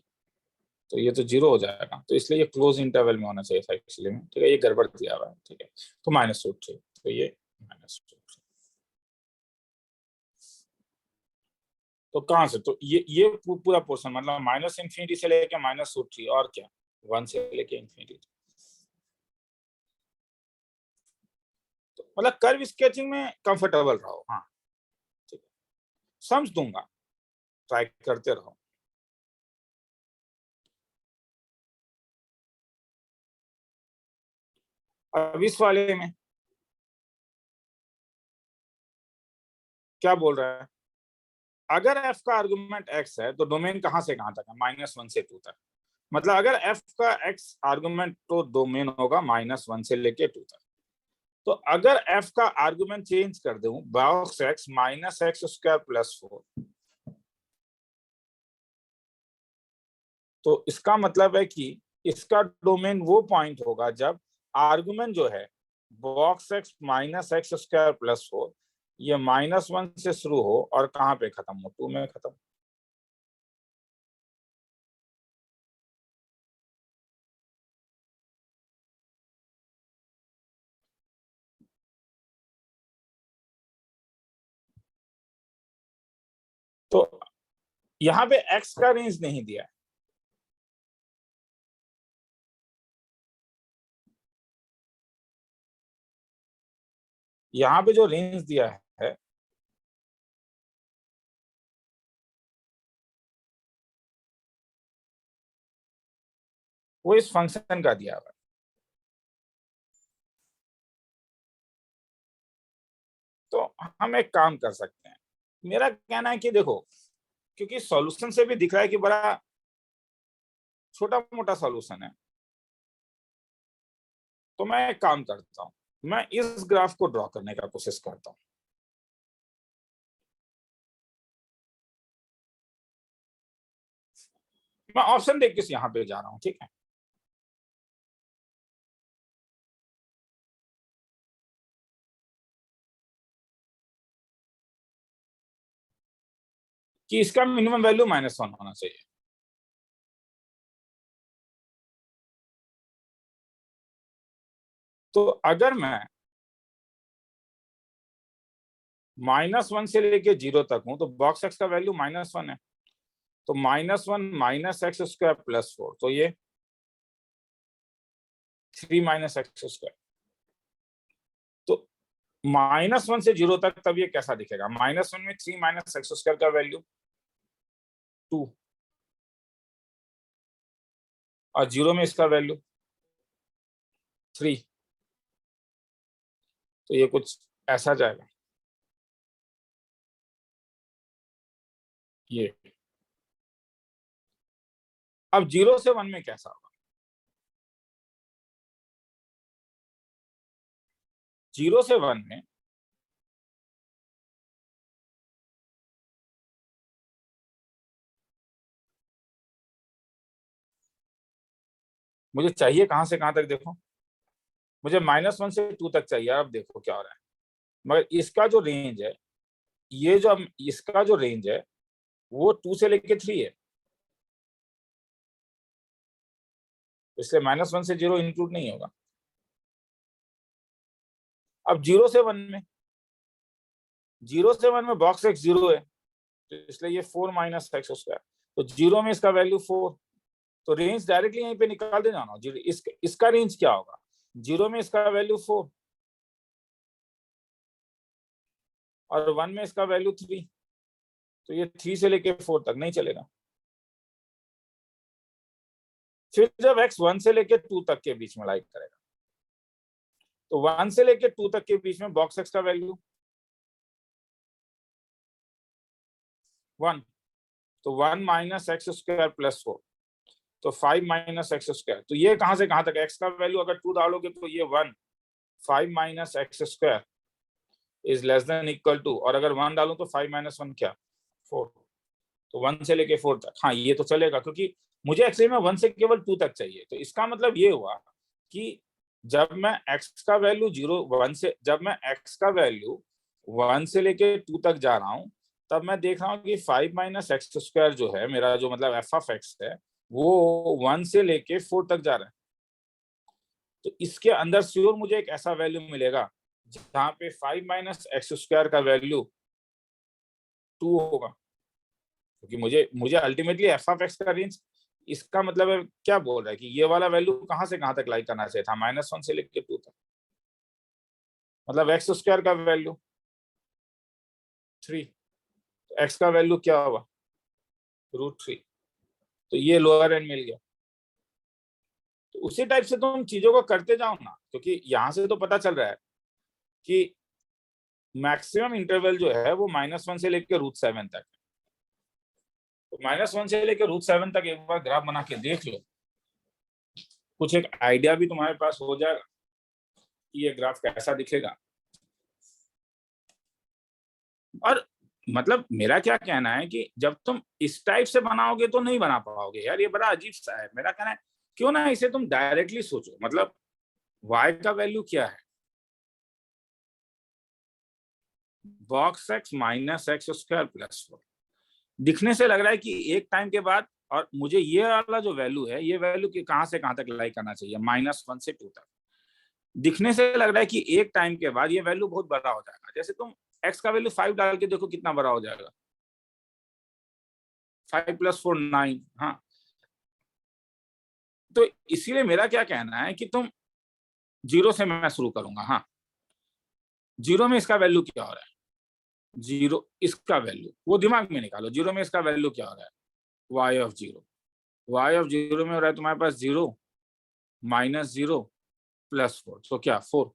तो ये तो 0 हो जाएगा। तो इसलिए ये क्लोज इंटरवल में होना चाहिए था एक्चुअली में, ठीक है, ये गड़बड़ दिया हुआ है, ठीक है। तो -√3, तो ये -√3, तो कहाँ से, तो ये पूरा पोर्शन मतलब -∞ से लेके -√3 और क्या 1 से लेके ∞। तो मतलब कर्व स्केचिंग में कंफर्टेबल रहो, हाँ ठीक है, समझ दूंगा, ट्राई करते रहो। अब इस वाले में क्या बोल रहा है, अगर f का आर्गुमेंट x है तो डोमेन कहां से कहां तक है, -1 से 2 तक। मतलब अगर f का x आर्गुमेंट तो डोमेन होगा -1 से लेके 2 तक। तो अगर f का आर्गुमेंट चेंज कर दूं बॉक्स x -x² + 4, तो इसका मतलब है कि इसका डोमेन वो पॉइंट होगा जब आर्गुमेंट जो है बॉक्स x -x² + 4 ये -1 से शुरू हो और कहां पे खत्म हो, 2 में खत्म। तो यहाँ पे x का रेंज नहीं दिया है, यहाँ पे जो रेंज दिया है वो इस फंक्शन का दिया हुआ है। तो हम एक काम कर सकते हैं, मेरा कहना है कि देखो, क्योंकि सॉल्यूशन से भी दिख रहा है कि बड़ा छोटा मोटा सॉल्यूशन है, तो मैं एक काम करता हूं, मैं इस ग्राफ को ड्रॉ करने का कोशिश करता हूं। मैं ऑप्शन देख के यहाँ पे जा रहा हूं, ठीक है। कि इसका मिनिमम वैल्यू -1 होना चाहिए। तो अगर मैं -1 से लेके 0 तक हूं तो बॉक्स x का वैल्यू -1 है, तो -1 -x² + 4, तो ये 3 -x²। तो -1 से 0 तक तब ये कैसा दिखेगा, -1 में 3 -x² का वैल्यू 2 और 0 में इसका वैल्यू 3, तो ये कुछ ऐसा जाएगा ये। अब 0 से 1 में कैसा होगा, 0 से 1 में मुझे चाहिए कहां से कहां तक, देखो मुझे -1 से 2 तक चाहिए। अब देखो क्या हो रहा है, मगर इसका जो रेंज है, ये जो इसका जो रेंज है वो 2 से लेके 3 है, इसलिए -1 से 0 इंक्लूड नहीं होगा। अब 0 से 1 में, 0 से 1 में बॉक्स x 0 है, तो इसलिए ये 4 -x², तो 0 में इसका वैल्यू 4, तो रेंज डायरेक्टली यहीं पे निकाल देना ना। इसका रेंज क्या होगा, 0 में इसका वैल्यू 4 और 1 में इसका वैल्यू 3, तो ये 3 से लेके 4 तक नहीं चलेगा। फिर जब x 1 से लेके 2 तक के बीच में लाइक करेगा, तो 1 से लेके 2 तक के बीच में बॉक्स x का वैल्यू 1, तो 1 -x² + 4, तो 5 -x²। तो ये कहां से कहां तक, x का वैल्यू अगर 2 डालोगे तो ये 1, 5 -x² is less than equal to, और अगर 1 डालूं तो 5 - 1 क्या 4, तो 1 से लेके 4 तक, हाँ ये तो चलेगा, क्योंकि मुझे एक्चुअली में 1 से केवल 2 तक चाहिए। तो इसका मतलब ये हुआ कि जब मैं x का वैल्यू 1 से, जब मैं x का वैल्यू 1 से लेके 2 तक जा रहा हूँ, तब मैं देख रहा हूँ कि 5 माइनस एक्स स्क्वायर जो है मेरा, जो मतलब एफ ऑफ एक्स है, वो 1 से लेके 4 तक जा रहा है। तो इसके अंदर श्योर मुझे एक ऐसा वैल्यू मिलेगा जहां पे 5 माइनस एक्स स्क्वायर का वैल्यू 2 होगा, क्योंकि मुझे अल्टीमेटली एफ ऑफ एक्स का रेंज, इसका मतलब है क्या बोल रहा है कि ये वाला वैल्यू कहां से कहां तक लाई करना चाहिए था, -1 से लेके 2 तक, मतलब एक्स स्क्वायर का वैल्यू 3, तो एक्स का वैल्यू क्या हुआ, √3। तो ये लोअर एंड मिल गया। तो उसी टाइप से तुम चीजों को करते जाओ ना, क्योंकि यहां से तो पता चल रहा है कि मैक्सिमम इंटरवल जो है वो -1 से लेकर √7 तक है। तो -1 से लेकर √7 तक एक बार ग्राफ बना के देख लो, कुछ एक आइडिया भी तुम्हारे पास हो जाएगा कि ये ग्राफ कैसा दिखेगा। और मतलब मेरा क्या कहना है कि जब तुम इस टाइप से बनाओगे तो नहीं बना पाओगे यार, ये बड़ा अजीब सा है। मेरा कहना है क्यों ना इसे तुम डायरेक्टली सोचो, मतलब y का वैल्यू क्या है, box x minus x square plus 4। दिखने से लग रहा है कि एक टाइम के बाद, और मुझे ये वाला जो वैल्यू है, ये वैल्यू कहां से कहां तक लाई करना चाहिए, -1 से 2 तक। दिखने से लग रहा है कि एक टाइम के बाद ये वैल्यू बहुत बड़ा हो जाएगा। जैसे तुम x का वैल्यू 5 डाल के देखो कितना बड़ा हो जाएगा, 5 + 4 9। हाँ, तो इसीलिए मेरा क्या कहना है कि तुम 0 से मैं शुरू करूंगा। हाँ, 0 में इसका वैल्यू क्या हो रहा है, 0 इसका वैल्यू वो दिमाग में निकालो, 0 में इसका वैल्यू क्या हो रहा है, y ऑफ 0, y ऑफ 0 में हो रहा है तुम्हारे पास 0 -0 + 4, तो क्या 4।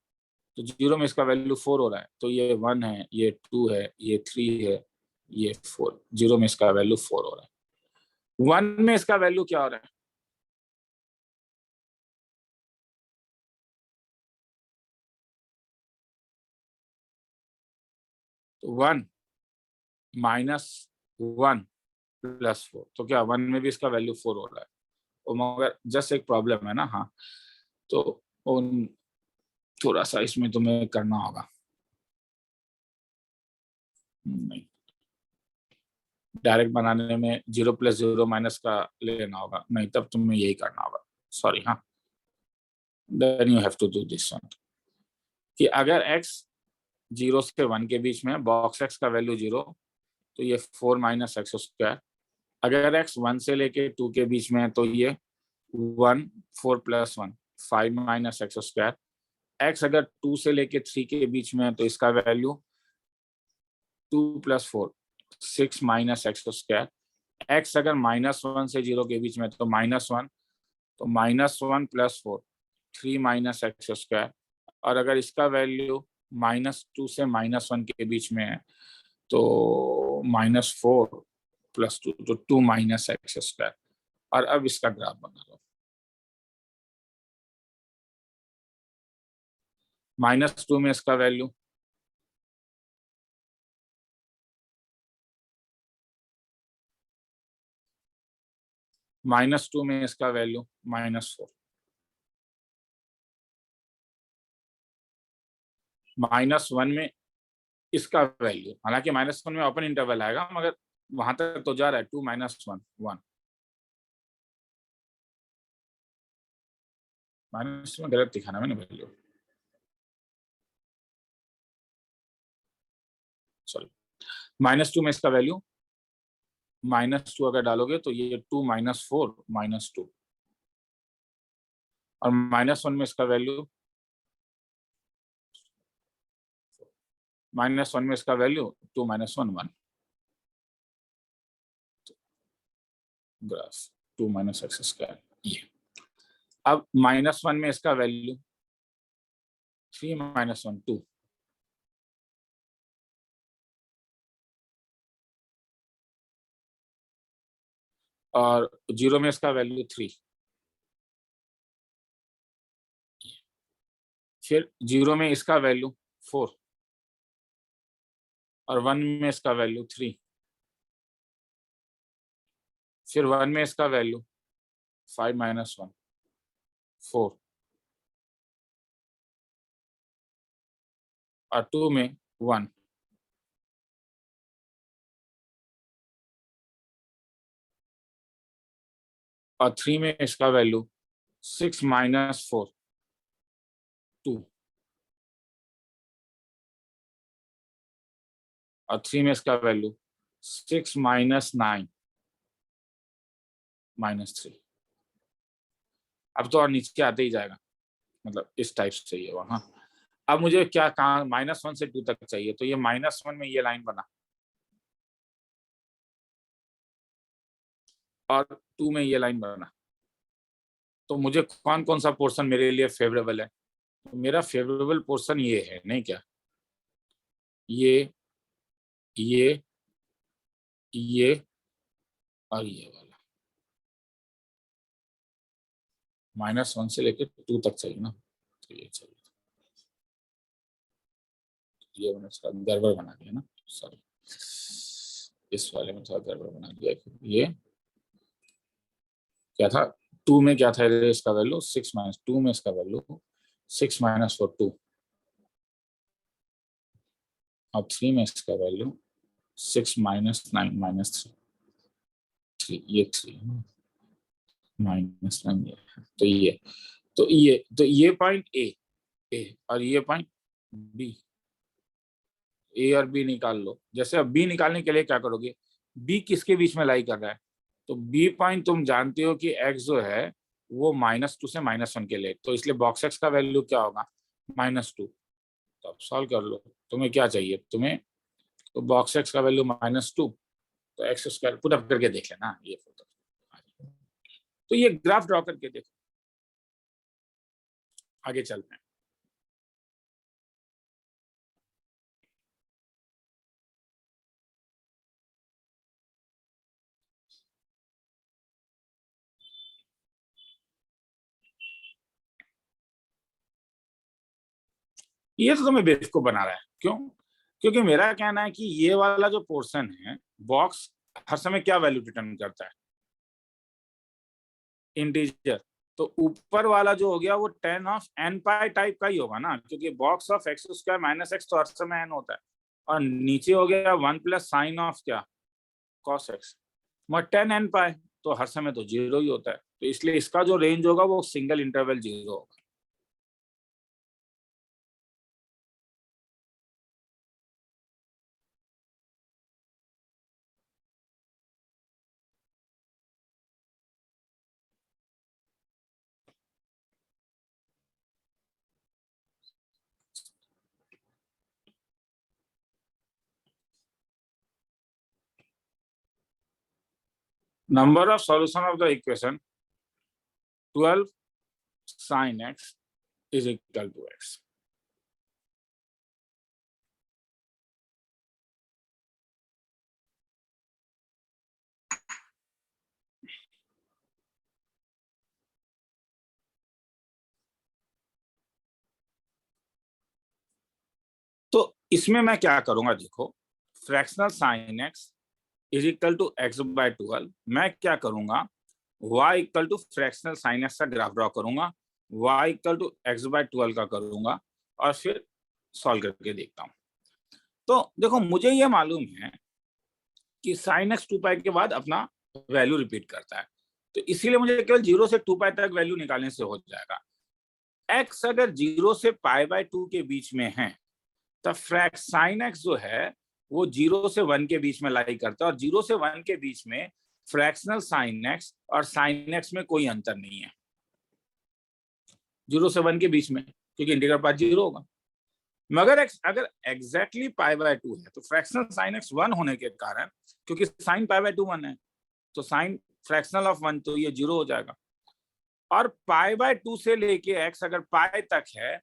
तो 0 में इसका वैल्यू 4 हो रहा है, तो ये 1 है, ये 2 है, ये 3 है, ये 4। 0 में इसका वैल्यू 4 हो रहा है। 1 में इसका वैल्यू क्या हो रहा है, तो 1 -1 + 4, तो क्या 1 में भी इसका वैल्यू 4 हो रहा है। और मगर जस्ट एक प्रॉब्लम है ना, हाँ, तो उन थोड़ा सा इसमें तुम्हें करना होगा, नहीं डायरेक्ट बनाने में 0 + 0 माइनस का लेना होगा, नहीं तब तुम्हें यही करना होगा, सॉरी। हाँ, then you have to do this one, कि अगर x 0 से 1 के बीच में, बॉक्स x का वैल्यू 0, तो ये 4 माइनस एक्स स्क्वायर। अगर x 1 से लेके 2 के बीच में है तो ये 1 4 + 1 5 माइनस एक्स स्क्वायर। x अगर 2 से लेके 3 के बीच में है तो इसका value 2 + 4 6 minus x square. x अगर -1 से 0 के बीच में है तो -1, तो -1 + 4 3 माइनस एक्स स्क्वायर। और अगर इसका वैल्यू -2 से -1 के बीच में है तो -4 + 2, तो 2 माइनस एक्स स्क्वायर। और अब इसका ग्राफ बना लो, -2 में इसका वैल्यू, -2 में इसका वैल्यू -4, -1 में इसका वैल्यू, हालांकि -1 में ओपन इंटरवल आएगा मगर वहां तक तो जा रहा है, 2 - 1 1 माइनस में गलत दिखाना मैंने वैल्यू, सॉरी। -2 में इसका वैल्यू, -2 अगर डालोगे तो ये 2 - 4 -2, और -1 में इसका वैल्यू, -1 में इसका value 2 - 1 1, graph 2 minus x square ये। अब -1 में इसका वैल्यू 3 - 1 2, और 0 में इसका वैल्यू 3। फिर 0 में इसका वैल्यू 4, और 1 में इसका वैल्यू 3। फिर 1 में इसका वैल्यू 5 माइनस 1 4 और 2 में 1 और 3 में इसका वैल्यू 6 माइनस 4 2 और 3 में इसका वैल्यू 6 माइनस 9 माइनस 3। अब तो और नीचे आते ही जाएगा, मतलब इस टाइप से चाहिए वहां। अब मुझे क्या कहा, -1 से 2 तक चाहिए, तो ये -1 में ये लाइन बना और 2 में ये लाइन बना। तो मुझे कौन कौन सा पोर्शन मेरे लिए फेवरेबल है? तो मेरा फेवरेबल पोर्शन ये है, नहीं क्या? ये ये और ये वाला -1 से लेकर 2 तक चाहिए ना, तो ये चाहिए। ये मैंने थोड़ा गड़बड़ बना दिया ना, सॉरी, इस वाले में थोड़ा गड़बड़ बना दिया। ये क्या था, 2 में क्या था इसका वैल्यू 6 माइनस 2 में इसका वैल्यू 6 माइनस 4 2 और 3 में इसका वैल्यू 6 माइनस 9 माइनस 3 ये 3 माइनस 9 ये, तो ये पॉइंट ए और ये पॉइंट बी, ए और बी निकाल लो। जैसे अब बी निकालने के लिए क्या करोगे, बी किसके बीच में लाई कर रहा है? तो बी पॉइंट तुम जानते हो कि एक्स जो है वो -2 से -1 के लिए, तो इसलिए बॉक्स एक्स का वैल्यू क्या होगा, -2। तो अब सॉल्व कर लो, तुम्हें क्या चाहिए, तुम्हें तो बॉक्स एक्स का वैल्यू -2, तो एक्स स्क्वायर पुट अप करके देख लेना ये फोटो। तो ये ग्राफ ड्रॉ करके देखो, आगे चलते हैं। ये तो तुम्हें बेवकूफ बना रहा है, क्यों? क्योंकि मेरा कहना है कि ये वाला जो पोर्शन है, बॉक्स हर समय क्या वैल्यू रिटर्न करता है, इंटीजर। तो ऊपर वाला जो हो गया वो tan of n pi type का ही होगा ना, क्योंकि box of x square minus x तो हर समय n होता है, और नीचे हो गया 1 प्लस साइन ऑफ क्या, cos x, मगर tan n पाई तो हर समय तो 0 ही होता है, तो इसलिए इसका जो रेंज होगा वो सिंगल इंटरवल 0 होगा। Number of solution of the equation 12 sin x is equal to x। तो इसमें मैं क्या करूंगा, देखो, fractional sine x is equal to x by 12, मैं क्या करूंगा, y equal to fractional sine x का ग्राफ ड्रॉ करूंगा, y equal to x by 12 का करूंगा और फिर सॉल्व करके देखता हूं। तो देखो, मुझे ये मालूम है कि साइन एक्स 2 पाई के बाद अपना वैल्यू रिपीट करता है, तो इसीलिए मुझे केवल 0 से 2 पाई तक वैल्यू निकालने से हो जाएगा। x अगर 0 से पाई बाय 2 के बीच में है, तब साइन एक्स जो है वो 0 से 1 के बीच में लाई करता है, और 0 से 1 के बीच में फ्रैक्शनल साइन एक्स और साइन एक्स में कोई अंतर नहीं है, 0 से 1 के बीच में, क्योंकि इंटीग्रल पार्ट 0 होगा। मगर अगर एग्जैक्टली पाई बाय 2 है, तो फ्रैक्शनल साइन एक्स 1 होने के कारण, क्योंकि साइन पाई बाय 2 1 है, तो साइन फ्रैक्शनल ऑफ 1 तो ये 0 हो जाएगा। और पाई बाय 2 से लेके एक्स अगर पाई तक है,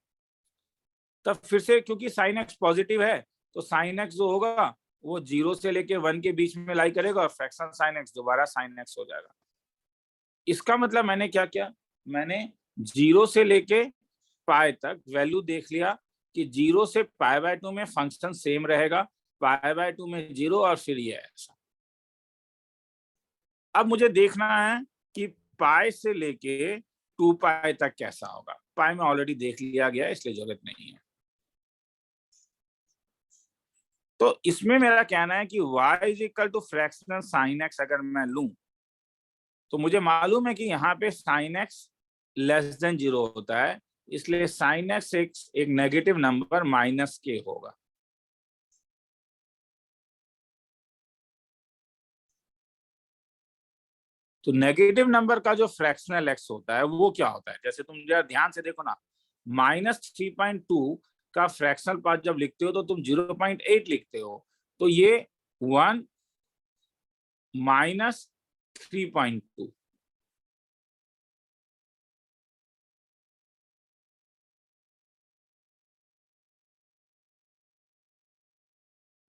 तब फिर से क्योंकि साइन एक्स पॉजिटिव है, तो साइन एक्स जो होगा वो 0 से लेके 1 के बीच में लाई करेगा, और फ्रैक्शनल साइन एक्स दोबारा साइन एक्स हो जाएगा। इसका मतलब मैंने क्या किया, मैंने 0 से लेके पाई तक वैल्यू देख लिया कि 0 से पाई बाय 2 में फंक्शन सेम रहेगा, पाई बाय 2 में 0, और फिर ये ऐसा। अब मुझे देखना है कि पाई से लेके 2 पाई तक कैसा होगा। पाई में ऑलरेडी देख लिया गया इसलिए जरूरत नहीं है। तो इसमें मेरा कहना है कि y is equal to fractional sine x अगर मैं लूं तो मुझे मालूम है कि यहाँ पे साइन एक्स लेस देन 0 होता है, इसलिए साइन एक्स एक नेगेटिव नंबर माइनस के होगा। तो नेगेटिव नंबर का जो फ्रैक्शनल एक्स होता है वो क्या होता है, जैसे तुम जरा ध्यान से देखो ना, -3.2 का फ्रैक्शनल पार्ट जब लिखते हो तो तुम 0.8 लिखते हो, तो ये 1 -3.2।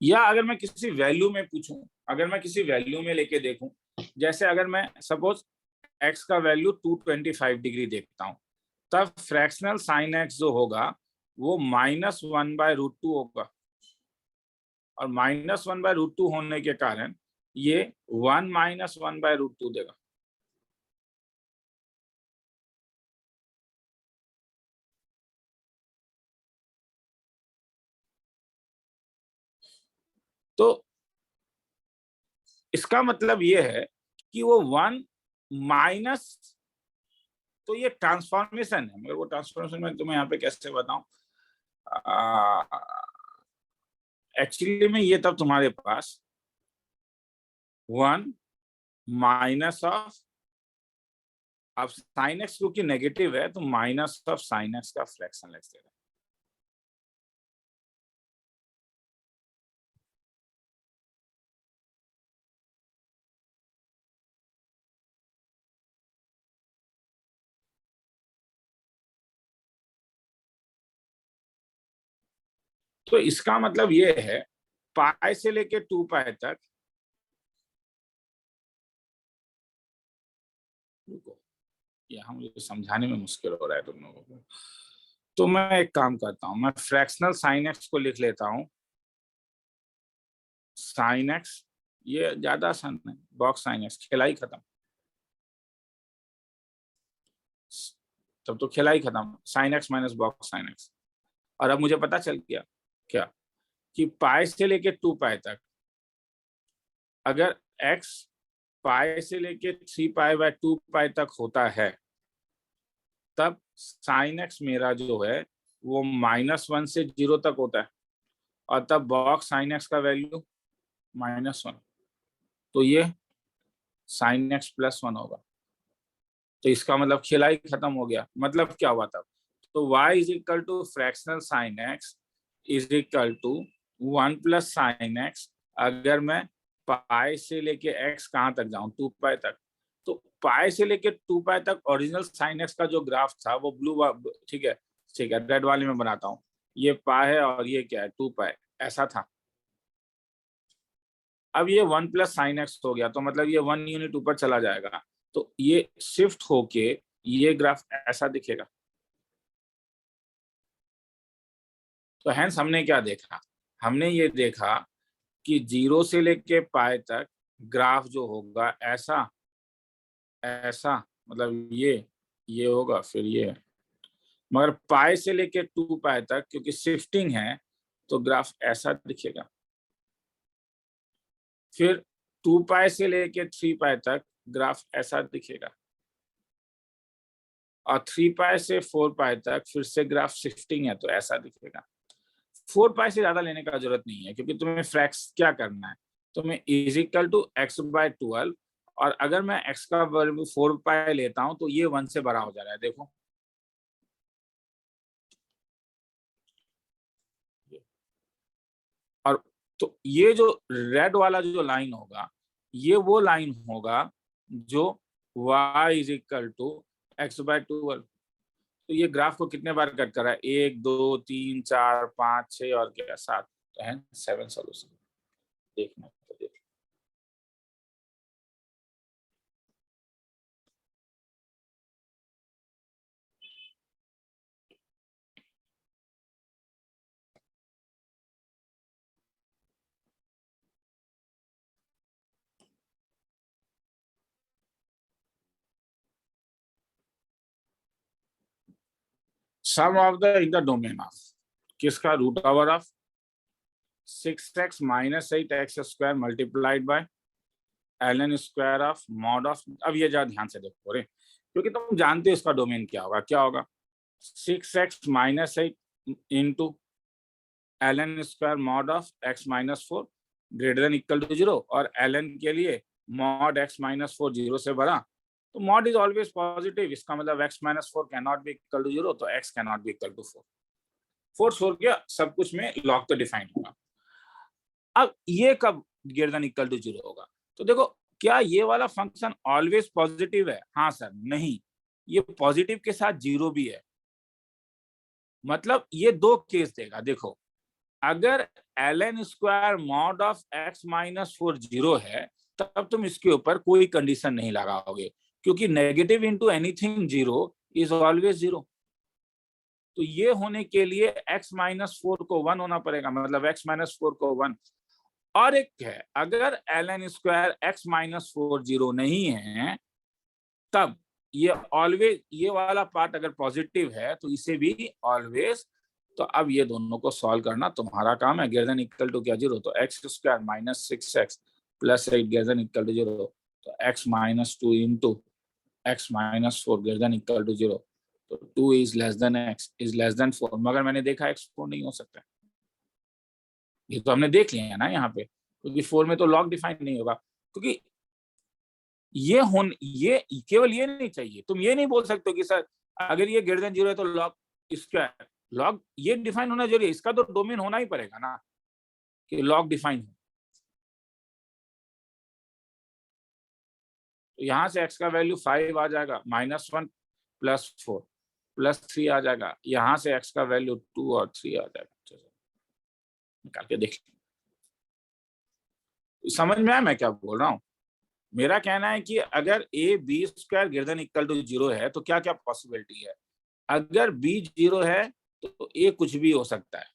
या अगर मैं किसी वैल्यू में पूछूं, अगर मैं किसी वैल्यू में लेके देखूं, जैसे अगर मैं सपोज x का वैल्यू 225 डिग्री देखता हूं, तब फ्रैक्शनल साइन x जो होगा वो -1/√2 होगा, और -1/√2 होने के कारण ये 1 -1/√2 देगा। तो इसका मतलब ये है कि वो 1 माइनस, तो ये ट्रांसफॉर्मेशन है, मेरे को ट्रांसफॉर्मेशन में तुम्हें यहाँ पे कैसे बताऊं, एक्चुअली में ये तब तुम्हारे पास 1 माइनस ऑफ, अब साइन एक्स क्योंकि नेगेटिव है तो माइनस ऑफ साइन एक्स का फ्रैक्शन एक्स देगा। तो इसका मतलब ये है पाई से लेके 2 पाई तक, रुको यहाँ मुझे समझाने में मुश्किल हो रहा है तुम लोगों को, तो मैं एक काम करता हूं, मैं फ्रैक्शनल साइन एक्स को लिख लेता हूं साइन एक्स, ये ज्यादा आसान है, बॉक्स साइन एक्स, खेला ही खत्म, तब तो खेला ही खत्म, sine x minus box sine x. और अब मुझे पता चल गया क्या, कि पाई से लेके 2 पाई तक अगर x पाई से लेके 3 पाई/2 पाई तक होता है, तब साइन एक्स मेरा जो है वो -1 से 0 तक होता है, और तब बॉक्स साइन एक्स का वैल्यू -1, तो ये साइन एक्स +1 होगा। तो इसका मतलब खेला ही खत्म हो गया, मतलब क्या हुआ तब, तो y is equal to fractional sine x is equal to 1 plus sine x, अगर मैं पाई से लेके x कहाँ तक जाऊं, 2 पाई तक, तो पाई से लेके 2 पाई तक ओरिजिनल साइन एक्स का जो ग्राफ था वो ब्लू, ठीक है ठीक है, रेड वाले में बनाता हूँ, ये पाई है और ये क्या है 2 पाई, ऐसा था। अब ये 1 प्लस साइन एक्स हो गया, तो मतलब ये 1 यूनिट ऊपर चला जाएगा, तो ये शिफ्ट होके ये ग्राफ ऐसा दिखेगा। तो हैंस हमने क्या देखा, हमने ये देखा कि 0 से लेके पाई तक ग्राफ जो होगा ऐसा ऐसा, मतलब ये होगा, फिर ये, मगर पाई से लेके 2 पाई तक क्योंकि शिफ्टिंग है तो ग्राफ ऐसा दिखेगा। फिर 2 पाई से लेके 3 पाई तक ग्राफ ऐसा दिखेगा, और 3 पाई से 4 पाई तक फिर से ग्राफ शिफ्टिंग है तो ऐसा दिखेगा। 4 पाई से ज्यादा लेने का जरूरत नहीं है, क्योंकि तुम्हें फ्रैक्स क्या करना है, तुम्हें इज इक्वल टू x/12, और अगर मैं x का वैल्यू 4 पाई लेता हूं तो ये 1 से बड़ा हो जा रहा है, देखो और तो ये जो रेड वाला जो लाइन होगा ये वो लाइन होगा जो y is equal to x/12। तो ये ग्राफ को कितने बार कट कर रहा है, 1 2 3 4 5 6 और क्या 7, तो है 7 सोल्यूशन। देखना तो देख। Sum of the in the domain of किसका, root over of 6x minus 8x square multiplied by ln square of mod of. अब ये जरा ध्यान से देखो रे, क्योंकि तुम जानते हो इसका डोमेन क्या होगा। क्या होगा, 6x minus 8 into ln square mod of x minus 4 greater than equal to 0, और ln के लिए मॉड x माइनस 4 0 से बड़ा, तो मॉड इज ऑलवेज पॉजिटिव, इसका मतलब x minus 4 can not be equal to 0, तो x can not be equal to 4। फोर्स हो गया, सब कुछ में लॉग तो डिफाइन होगा। अब ये कब ग्रेटर देन इक्वल टू 0 होगा, तो देखो क्या ये वाला फंक्शन ऑलवेज पॉजिटिव है? हाँ सर, नहीं, ये पॉजिटिव के साथ 0 भी है। मतलब ये दो केस देगा। देखो, अगर ln square mod of x minus 4 0 है, तब तुम इसके ऊपर कोई कंडीशन नहीं लगाओगे, क्योंकि negative into anything 0 is always 0। तो ये होने के लिए x माइनस 4 को 1 होना पड़ेगा, मतलब x माइनस 4 को 1। और एक है, अगर ln स्क्वायर x माइनस 4 0 नहीं है, तब ये ऑलवेज, ये वाला पार्ट अगर पॉजिटिव है तो इसे भी ऑलवेज। तो अब ये दोनों को सॉल्व करना तुम्हारा काम है। ग्रेटर देन इक्वल टू क्या, 0, तो x square minus 6x plus 8 greater than equal to 0, तो x minus 2 into x minus 4 greater than equal to 0, तो 2 is less than x is less than 4। मगर मैंने देखा x 4 नहीं हो सकता, ये तो हमने देख लिया है ना यहाँ पे, क्योंकि 4 में तो लॉग डिफाइन नहीं होगा। क्योंकि ये केवल ये नहीं चाहिए, तुम ये नहीं बोल सकते कि सर अगर ये ग्रेटर देन 0 है तो लॉग स्क्वायर, लॉग ये डिफाइन होना जरूरी है, इसका तो डोमेन होना ही पड़ेगा ना कि लॉग डिफाइन हो। तो यहां से x का वैल्यू 5 आ जाएगा, -1 प्लस 4 प्लस 3 आ जाएगा, यहां से x का वैल्यू 2 और 3 आ जाएगा। निकाल के देख, समझ में आया मैं क्या बोल रहा हूँ? मेरा कहना है कि अगर a b square greater than equal to 0 है तो क्या क्या पॉसिबिलिटी है। अगर b 0 है तो a कुछ भी हो सकता है,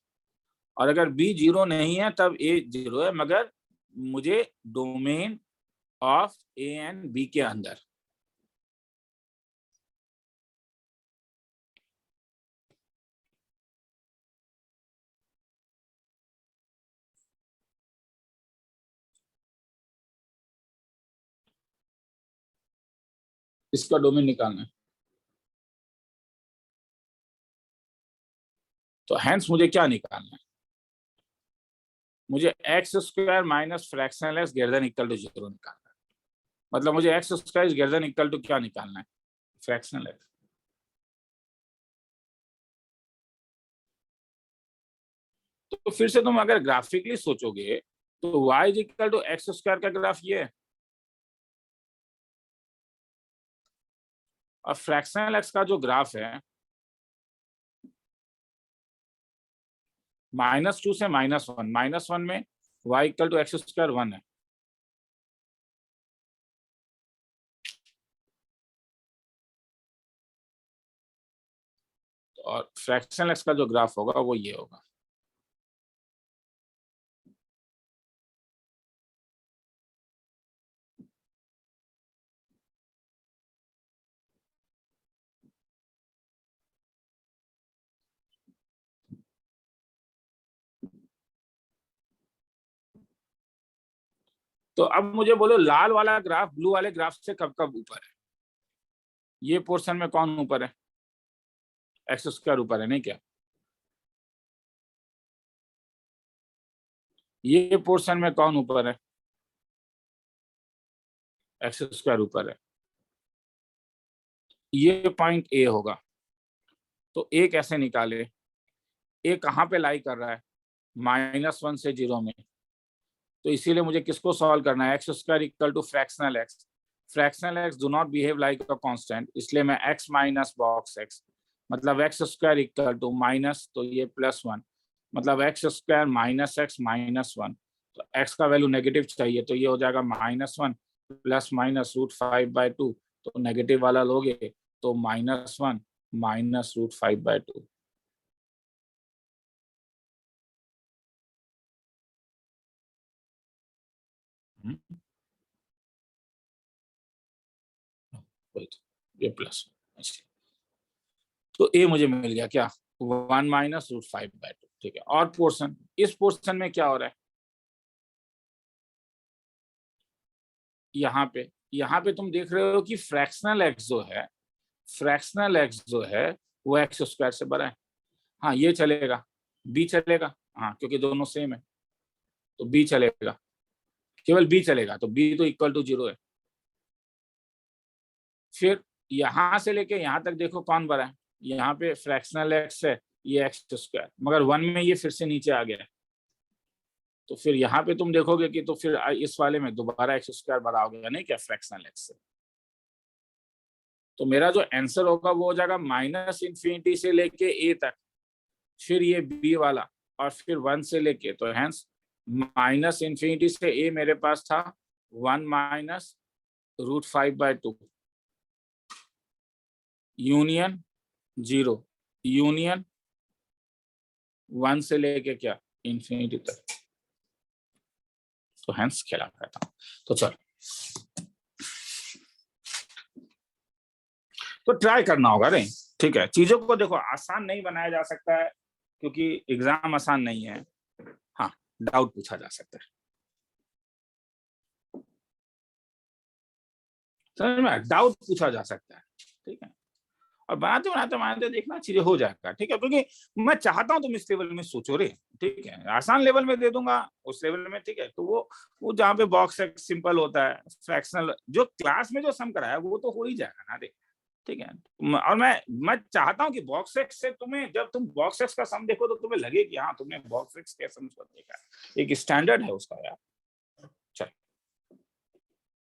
और अगर b 0 नहीं है तब a 0 है, मगर मुझे domain of a and b के अंदर। इसका डोमेन निकालना है। तो हैंस मुझे क्या निकालना है, मुझे x square minus fractional x greater than equal to 0 निकालना है। मतलब मुझे x square greater than equal to क्या निकालना है, फ्रैक्शनल एक्स। तो फिर से तुम अगर ग्राफिकली सोचोगे तो y is equal to x square का ग्राफ ये है, और फ्रैक्शनल एक्स का जो ग्राफ है -2 से -1, -1 में y equal to x square 1 है, और फ्रैक्शनल एक्स का जो ग्राफ होगा वो ये होगा। तो अब मुझे बोलो, लाल वाला ग्राफ ब्लू वाले ग्राफ से कब कब ऊपर है? ये पोर्शन में कौन ऊपर है? एक्स स्क्वायर ऊपर है, नहीं क्या? ये पोर्शन में कौन ऊपर है? एक्स स्क्वायर ऊपर है। ये पॉइंट ए होगा। तो ए कैसे निकाले? ए कहाँ पे लाई कर रहा है? -1 से 0 में। तो इसीलिए मुझे किसको सॉल्व करना है, x square equal to fractional x. Fractional x do not behave like a constant, इसलिए मैं एक्स माइनस बॉक्स एक्स, मतलब x square equal to minus, तो ये +1, मतलब x square minus x minus 1। तो एक्स का वैल्यू नेगेटिव चाहिए, तो ये हो जाएगा -1 प्लस माइनस √5/2, तो नेगेटिव वाला लोगे तो -1 माइनस √5/2। ये प्लस। तो ए मुझे मिल गया क्या, 1 माइनस रूट 5/2, ठीक है। और पोर्शन, इस पोर्शन में क्या हो रहा है, यहाँ पे तुम देख रहे हो कि फ्रैक्शनल एक्स जो है, फ्रैक्शनल एक्स जो है वो एक्स स्क्वायर से बड़ा है। हाँ ये चलेगा, बी चलेगा, हाँ क्योंकि दोनों सेम है तो बी चलेगा, केवल बी चलेगा, तो बी तो इक्वल टू 0 है। फिर यहां से लेके यहां तक देखो कौन बड़ा है, यहाँ पे फ्रैक्शनल एक्स है, ये एक्स स्क्वायर, मगर 1 में ये फिर से नीचे आ गया है। तो फिर यहाँ पे तुम देखोगे कि तो फिर इस वाले में दोबारा एक्स स्क्वायर बड़ा हो गया, नहीं क्या, फ्रैक्शनल एक्स से। तो मेरा जो आंसर होगा वो हो जाएगा -∞ से लेके ए तक, फिर ये बी वाला, और फिर 1 से लेके, तो हेंस -∞ से ए मेरे पास था 1 माइनस रूट 5/2 यूनियन 0, यूनियन 1 से लेके क्या, इंफिनिटी तक। तो हेंस खेला करता हूं। तो चल, तो ट्राई करना होगा नहीं, ठीक है। चीजों को देखो आसान नहीं बनाया जा सकता है क्योंकि एग्जाम आसान नहीं है। हाँ, डाउट पूछा जा सकता है, समझ में, डाउट पूछा जा सकता है, ठीक है। और बनाते बनाते बनाते देखना चीजें हो जाएगा, ठीक है। क्योंकि मैं चाहता हूं तुम इस लेवल में सोचो रे, ठीक है। आसान लेवल में दे दूंगा उस लेवल में, ठीक है। तो वो जहाँ पे बॉक्स सिंपल होता है, फ्रैक्शनल जो क्लास में जो सम कराया वो तो हो ही जाएगा ना रे, ठीक है। और मैं चाहता हूं कि बॉक्स एक्स से तुम्हें, जब तुम बॉक्स एक्स का सम देखो तो तुम्हें लगे कि हाँ तुमने बॉक्स एक्स के सम को देखा, एक स्टैंडर्ड है उसका यार,